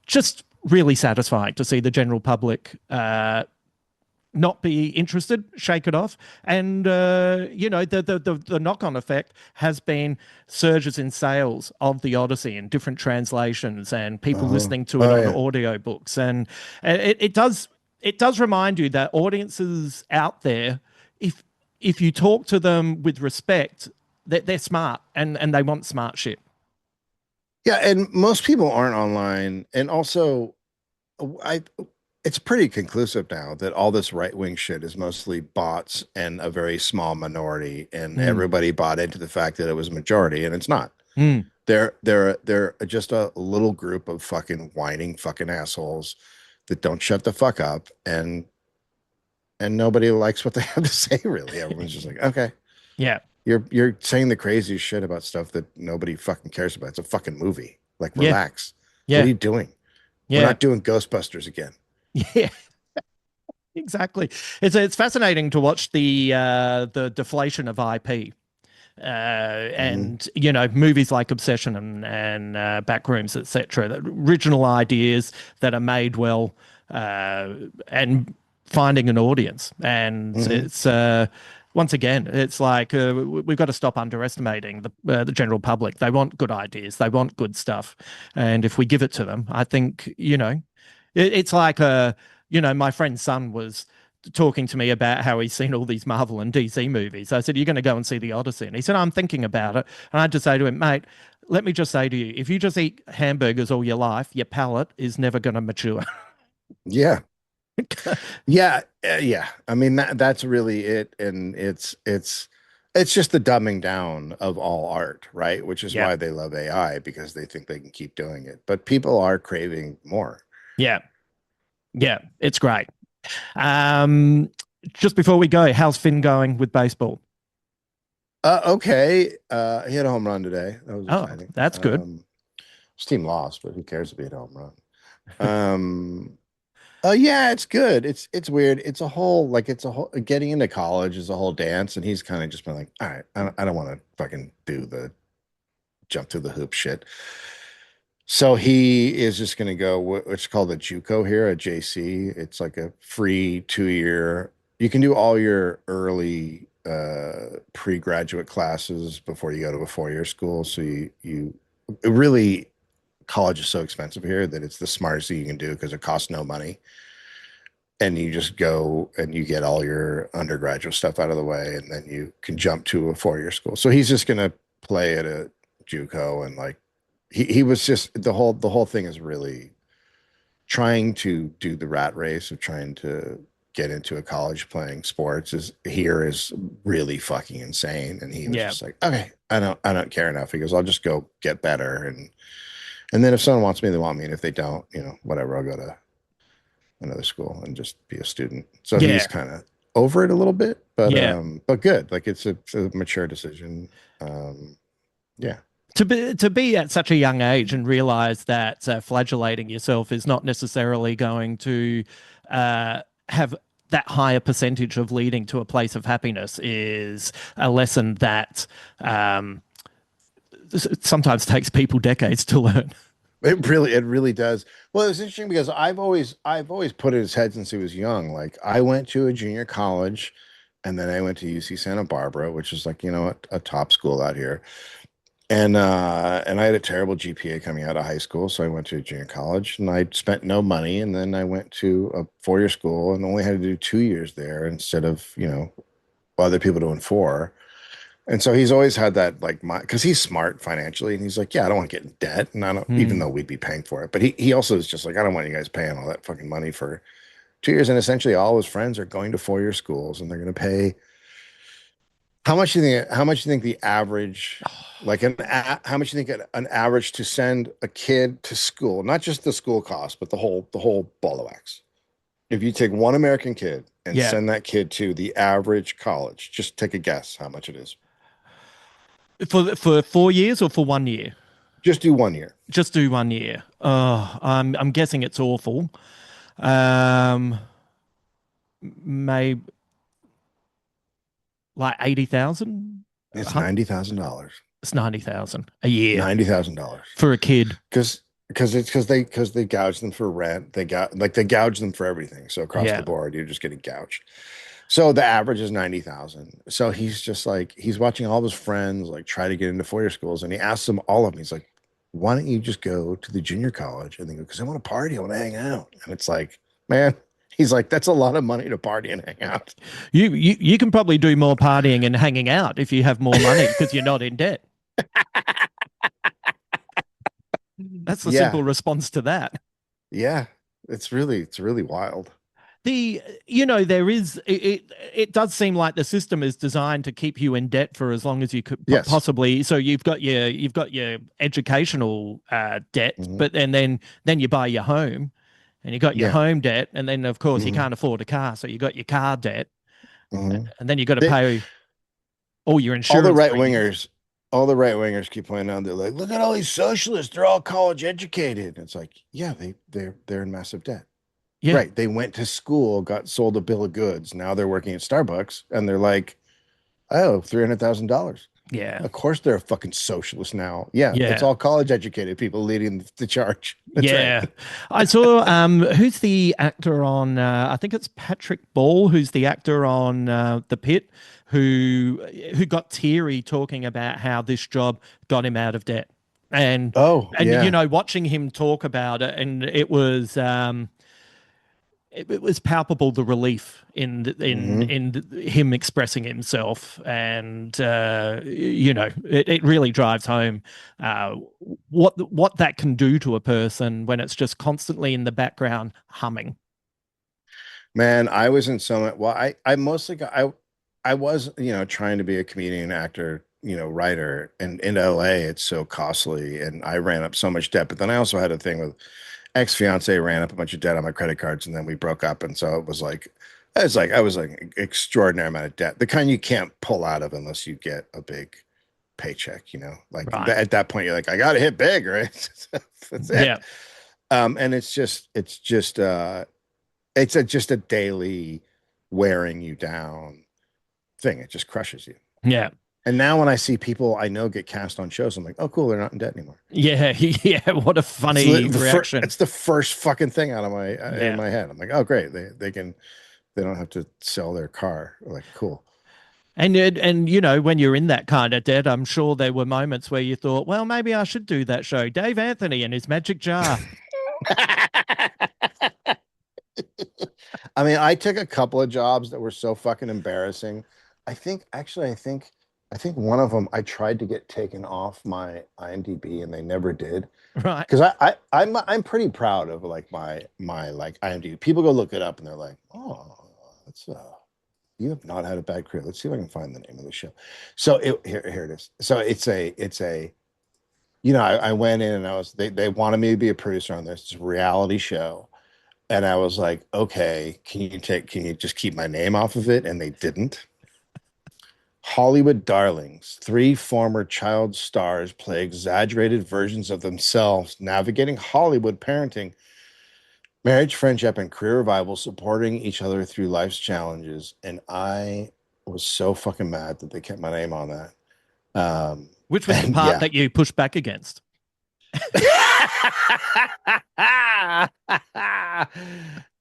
Speaker 1: just really satisfying to see the general public not be interested, shake it off. And the knock on effect has been surges in sales of the Odyssey and different translations and people
Speaker 2: Uh-huh.
Speaker 1: listening to it
Speaker 2: Oh
Speaker 1: on
Speaker 2: yeah.
Speaker 1: audiobooks. And it does remind you that audiences out there, if if you talk to them with respect, that they're smart and they want smart shit.
Speaker 2: Yeah, and most people aren't online. And also, I it's pretty conclusive now that all this right-wing shit is mostly bots and a very small minority, and
Speaker 1: Mm.
Speaker 2: everybody bought into the fact that it was a majority, and it's not.
Speaker 1: Mm.
Speaker 2: They're just a little group of fucking whining fucking assholes that don't shut the fuck up, and nobody likes what they have to say, really. Everyone's just like, okay,
Speaker 1: Yeah.
Speaker 2: you're saying the craziest shit about stuff that nobody fucking cares about. It's a fucking movie. Like,
Speaker 1: Yeah.
Speaker 2: relax. What are
Speaker 1: Yeah.
Speaker 2: you doing? We're
Speaker 1: Yeah.
Speaker 2: not doing Ghostbusters again.
Speaker 1: Yeah. Exactly. It's fascinating to watch the deflation of IP.
Speaker 2: Hmm.
Speaker 1: And movies like Obsession and Backrooms, etc. Original ideas that are made well, and finding an audience. And
Speaker 2: Hmm.
Speaker 1: it's once again, it's like we've got to stop underestimating the general public. They want good ideas, they want good stuff, and if we give it to them, I think it's like my friend's son was talking to me about how he's seen all these Marvel and DC movies. I said, "You're going to go and see the Odyssey?" And he said, "I'm thinking about it." And I just say to him, "Mate, let me just say to you, if you just eat hamburgers all your life, your palate is never going to mature."
Speaker 2: Yeah. Yeah, yeah. I mean that's really it, and it's just the dumbing down of all art, right? Which is
Speaker 1: Yeah,
Speaker 2: why they love AI, because they think they can keep doing it. But people are craving more.
Speaker 1: yeah, yeah. It's great. Um, just before we go, how's Finn going with baseball?
Speaker 2: Okay. He had a home run today. That was
Speaker 1: Oh,
Speaker 2: exciting.
Speaker 1: that's good.
Speaker 2: His team lost, but who cares if he had a home run? Um, yeah, it's good. It's weird. It's a whole getting into college is a whole dance, and he's kind of just been like, all right, I don't want to fucking do the jump through the hoop shit. So he is just going to go what's called a JUCO here, a JC. It's like a free 2 year. You can do all your early pre-graduate classes before you go to a 4 year school. So you really college is so expensive here that it's the smartest thing you can do because it costs no money. And you just go and you get all your undergraduate stuff out of the way, and then you can jump to a 4 year school. So he's just going to play at a JUCO, and like he was just the whole thing is really trying to do the rat race of trying to get into a college playing sports is really fucking insane. And he was
Speaker 1: Yeah,
Speaker 2: just like, okay, I don't care enough. He goes, I'll just go get better, and then if someone wants me, they want me, and if they don't, whatever, I'll go to another school and just be a student. So he's
Speaker 1: yeah,
Speaker 2: kind of over it a little bit, but
Speaker 1: yeah.
Speaker 2: good. Like it's a mature decision. Yeah.
Speaker 1: To be at such a young age and realize that flagellating yourself is not necessarily going to have that higher percentage of leading to a place of happiness is a lesson that sometimes takes people decades to learn.
Speaker 2: It really does. Well, it's interesting because I've always put in his head since he was young. Like I went to a junior college, and then I went to UC Santa Barbara, which is like, a top school out here. And I had a terrible GPA coming out of high school, so I went to a junior college, and I spent no money, and then I went to a 4 year school and only had to do 2 years there instead of, other people doing four. And so he's always had that, like, because he's smart financially, and he's like, yeah, I don't want to get in debt, and I don't, even
Speaker 1: Hmm.
Speaker 2: though we'd be paying for it, but he also is just like, I don't want you guys paying all that fucking money for 2 years. And essentially all his friends are going to 4 year schools, and they're going to pay. How much do you think the average, like how much do you think an average to send a kid to school, not just the school cost, but the whole ball of wax? If you take one American kid and
Speaker 1: Yeah.
Speaker 2: send that kid to the average college, just take a guess how much it is.
Speaker 1: For 4 years or for 1 year?
Speaker 2: Just do 1 year.
Speaker 1: Just do 1 year. Oh, I'm guessing it's awful. Um, maybe like 80,000.
Speaker 2: It's $90,000.
Speaker 1: It's 90,000 a year
Speaker 2: $90,000.
Speaker 1: for a kid.
Speaker 2: Because because they gouge them for rent. They gouge them for everything. So across the
Speaker 1: Yeah.
Speaker 2: board, you're just getting gouged. So the average is 90,000. So he's just like he's watching all of his friends like try to get into four-year schools, and he asks them all of them. He's like, "Why don't you just go to the junior college?" And they go, "Because I want to party, I want to hang out." And it's like, man, he's like, "That's a lot of money to party and hang out."
Speaker 1: You can probably do more partying and hanging out if you have more money because you're not in debt. That's the
Speaker 2: Yeah,
Speaker 1: simple response to that.
Speaker 2: yeah, it's really wild.
Speaker 1: There is it does seem like the system is designed to keep you in debt for as long as you could
Speaker 2: Yes.
Speaker 1: possibly. So you've got your educational debt,
Speaker 2: Hmm.
Speaker 1: but then you buy your home, and you got your
Speaker 2: Yeah.
Speaker 1: home debt, and then of course you
Speaker 2: Hmm.
Speaker 1: can't afford a car, so you got your car debt,
Speaker 2: Hmm.
Speaker 1: and then you got to
Speaker 2: They,
Speaker 1: pay all your
Speaker 2: all the
Speaker 1: insurance
Speaker 2: right
Speaker 1: premiums.
Speaker 2: wingers, all the right wingers keep pointing out. They're like, "Look at all these socialists. They're all college educated." And it's like, yeah, they're in massive debt.
Speaker 1: Yeah,
Speaker 2: Right. They went to school, got sold a bill of goods. Now they're working at Starbucks, and they're like, "Oh, $300,000."
Speaker 1: yeah,
Speaker 2: Of course, they're a fucking socialist now. Yeah, it's
Speaker 1: yeah.
Speaker 2: all college educated people leading the charge. That's right.
Speaker 1: Yeah, I saw. Who's the actor on? I think it's Patrick Ball, who's the actor on The Pit, who got teary talking about how this job got him out of debt, and
Speaker 2: Oh, yeah.
Speaker 1: watching him talk about it, and it was palpable, the relief
Speaker 2: Hmm.
Speaker 1: in him expressing himself, and it really drives home uh, what that can do to a person when it's just constantly in the background humming.
Speaker 2: Man, I was in so much. Well, I mostly got I was trying to be a comedian, actor, writer, and in LA it's so costly, and I ran up so much debt. But then I also had a thing with ex-fiance ran up a bunch of debt on my credit cards, and then we broke up, and so it was like I was like extraordinary amount of debt, the kind you can't pull out of unless you get a big paycheck. Like
Speaker 1: Right.
Speaker 2: at that point you're like, I got to hit big, right? That's
Speaker 1: Yeah.
Speaker 2: it. And it's just a daily wearing you down thing. It just crushes you.
Speaker 1: Yeah.
Speaker 2: And now when I see people I know get cast on shows, I'm like, oh, cool, they're not in debt anymore.
Speaker 1: Yeah. Yeah. What a
Speaker 2: It's
Speaker 1: funny reaction.
Speaker 2: it's the first fucking thing out of my in
Speaker 1: Yeah.
Speaker 2: my head. I'm like, oh, great, they don't have to sell their car. Like, cool.
Speaker 1: And when you're in that kind of debt, I'm sure there were moments where you thought, well, maybe I should do that show. Dave Anthony and his magic jar.
Speaker 2: I mean, I took a couple of jobs that were so fucking embarrassing. I think one of them I tried to get taken off my IMDb and they never did.
Speaker 1: Right.
Speaker 2: Because I'm pretty proud of like my like IMDb. People go look it up and they're like, oh, that's you have not had a bad career. Let's see if I can find the name of the show. So here it is. So it's a I went in and they wanted me to be a producer on this. It's a reality show. And I was like, okay, can you just keep my name off of it? And they didn't. Hollywood darlings, three former child stars play exaggerated versions of themselves, navigating Hollywood parenting, marriage, friendship, and career revival, supporting each other through life's challenges. And I was so fucking mad that they kept my name on that.
Speaker 1: Which was the
Speaker 2: And
Speaker 1: part
Speaker 2: yeah.
Speaker 1: that you pushed back against?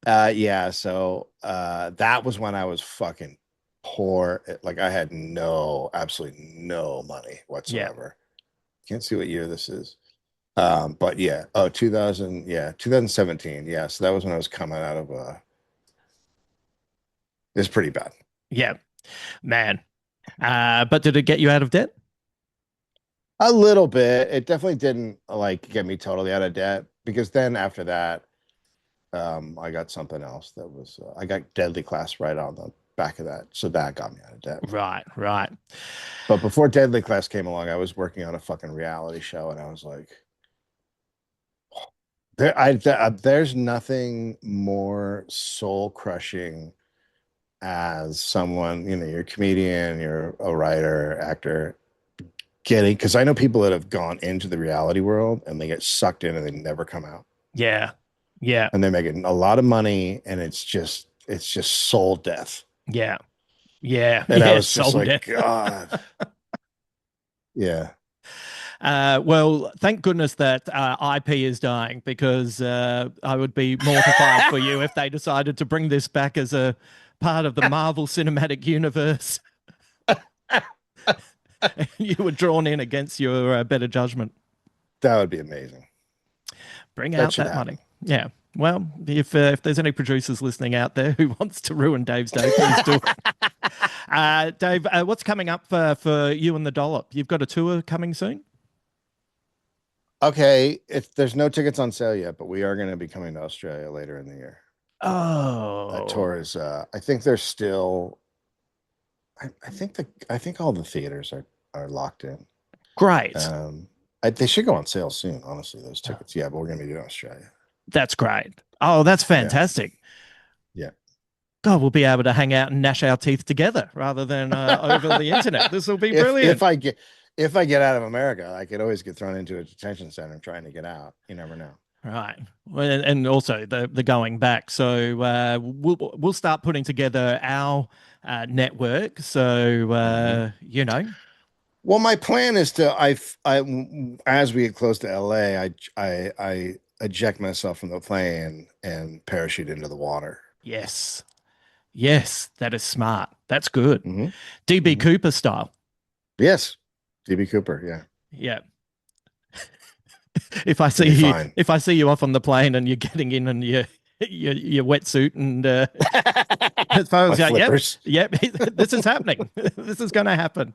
Speaker 2: Yeah, so that was when I was fucking poor. Like I had absolutely no money
Speaker 1: Yeah.
Speaker 2: whatsoever. Can't see what year this is. But yeah, 2000, yeah, 2017. Yeah, so that was when I was coming out of it's pretty bad.
Speaker 1: Yeah. Man. But did it get you out of debt?
Speaker 2: A little bit. It definitely didn't like get me totally out of debt because then after that, I got something else that was I got Deadly Class right on the back of that. So that got me out of debt.
Speaker 1: Right, right.
Speaker 2: But before Deadly Class came along, I was working on a fucking reality show, and I was like, there's nothing more soul crushing as someone, you're a comedian, you're a writer, actor, getting, because I know people that have gone into the reality world and they get sucked in and they never come out.
Speaker 1: Yeah. Yeah.
Speaker 2: And they're making a lot of money, and it's just soul death.
Speaker 1: Yeah. Yeah.
Speaker 2: And I
Speaker 1: Yeah.
Speaker 2: was just
Speaker 1: Soul
Speaker 2: like,
Speaker 1: death.
Speaker 2: God, yeah.
Speaker 1: Well, thank goodness that IP is dying because I would be mortified for you if they decided to bring this back as a part of the Marvel Cinematic Universe. You were drawn in against your better judgment.
Speaker 2: That would be amazing.
Speaker 1: Bring
Speaker 2: That
Speaker 1: out
Speaker 2: should
Speaker 1: that money.
Speaker 2: happen.
Speaker 1: Yeah. Well, if there's any producers listening out there who wants to ruin Dave's day, please do it. Dave, what's coming up for you and the Dollop? You've got a tour coming soon?
Speaker 2: Okay, there's no tickets on sale yet, but we are going to be coming to Australia later in the year. That
Speaker 1: Oh,
Speaker 2: tour is I think they're still I think all the theaters are locked in.
Speaker 1: great.
Speaker 2: They should go on sale soon, honestly, those tickets. Yeah, but we're going to be doing Australia.
Speaker 1: That's great. Oh, that's
Speaker 2: Yeah.
Speaker 1: fantastic.
Speaker 2: Yeah.
Speaker 1: God, we'll be able to hang out and gnash our teeth together rather than over the internet. This will be
Speaker 2: If
Speaker 1: brilliant.
Speaker 2: I get out of America, I could always get thrown into a detention center trying to get out. You never know.
Speaker 1: Right. Well, and also the going back. So we'll start putting together our network. So
Speaker 2: Mhm. Well, my plan is to as we get close to LA, I eject myself from the plane and parachute into the water.
Speaker 1: yes, yes, that is smart. That's good.
Speaker 2: Hmm.
Speaker 1: DB
Speaker 2: Hmm.
Speaker 1: Cooper style.
Speaker 2: Yes, DB Cooper. Yeah,
Speaker 1: Yeah. If I
Speaker 2: it'll
Speaker 1: see
Speaker 2: be
Speaker 1: you,
Speaker 2: fine.
Speaker 1: if I see you off on the plane and you're getting in and your wetsuit and as far
Speaker 2: My
Speaker 1: as yep,
Speaker 2: flippers.
Speaker 1: yep, this is happening. This is going to happen.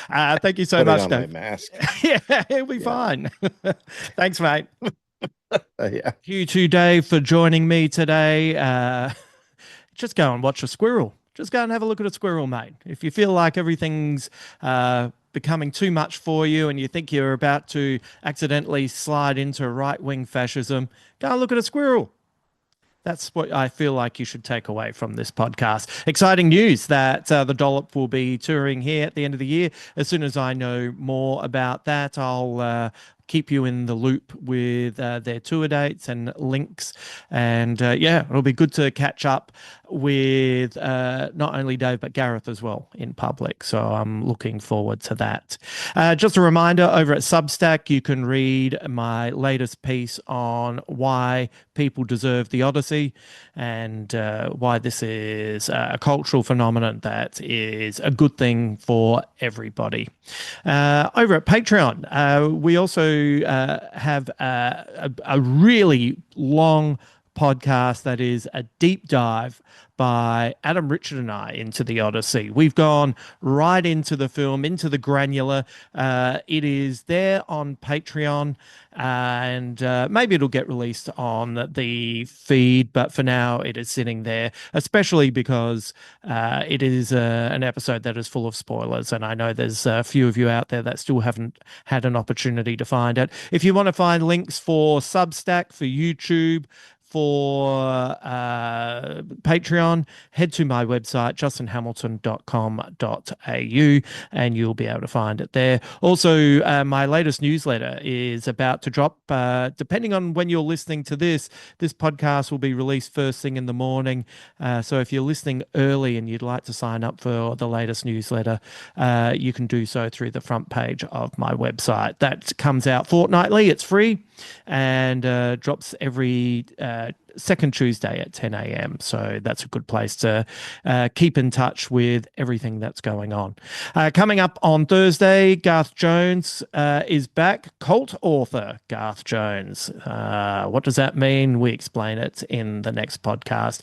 Speaker 1: Thank you so
Speaker 2: Putting
Speaker 1: much,
Speaker 2: on my
Speaker 1: Dave.
Speaker 2: mask.
Speaker 1: Yeah, it'll be
Speaker 2: Yeah,
Speaker 1: fine. Thanks, mate.
Speaker 2: yeah.
Speaker 1: You too, Dave, for joining me today. Just go and watch a squirrel. Just go and have a look at a squirrel, mate. If you feel like everything's becoming too much for you and you think you're about to accidentally slide into right wing fascism, go and look at a squirrel. That's what I feel like you should take away from this podcast. Exciting news that the Dollop will be touring here at the end of the year. As soon as I know more about that, I'll keep you in the loop with their tour dates and links. And yeah, it'll be good to catch up with not only Dave, but Gareth as well in public. So I'm looking forward to that. Just a reminder over at Substack, you can read my latest piece on why people deserve the Odyssey and why this is a cultural phenomenon that is a good thing for everybody. Over at Patreon, we also have a really long podcast that is a deep dive by Adam, Richard, and I into the Odyssey. We've gone right into the film, into the granular. It is there on Patreon, and maybe it'll get released on the feed, but for now it is sitting there, especially because it is an episode that is full of spoilers, and I know there's a few of you out there that still haven't had an opportunity to find it. If you want to find links for Substack, for YouTube, for Patreon, head to my website, justinhamilton.com.au, and you'll be able to find it there. Also, my latest newsletter is about to drop. Depending on when you're listening to this podcast will be released first thing in the morning. So if you're listening early and you'd like to sign up for the latest newsletter, you can do so through the front page of my website. That comes out fortnightly. It's free and drops every second Tuesday at 10 a.m. So that's a good place to keep in touch with everything that's going on. Coming up on Thursday, Garth Jones is back. Cult author Garth Jones. What does that mean? We explain it in the next podcast.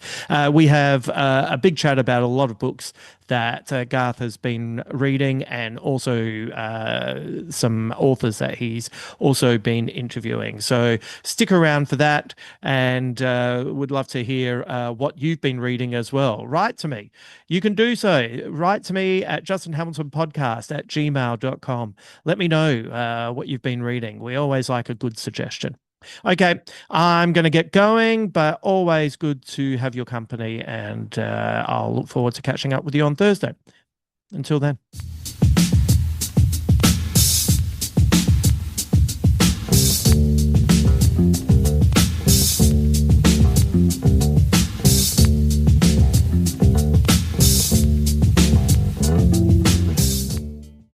Speaker 1: We have a big chat about a lot of books that Garth has been reading and also some authors that he's also been interviewing. So stick around for that and would love to hear what you've been reading as well. Write to me. You can do so. Write to me at justinhamiltonpodcast@gmail.com. Let me know what you've been reading. We always like a good suggestion. Okay, I'm going to get going, but always good to have your company, and I'll look forward to catching up with you on Thursday. Until then.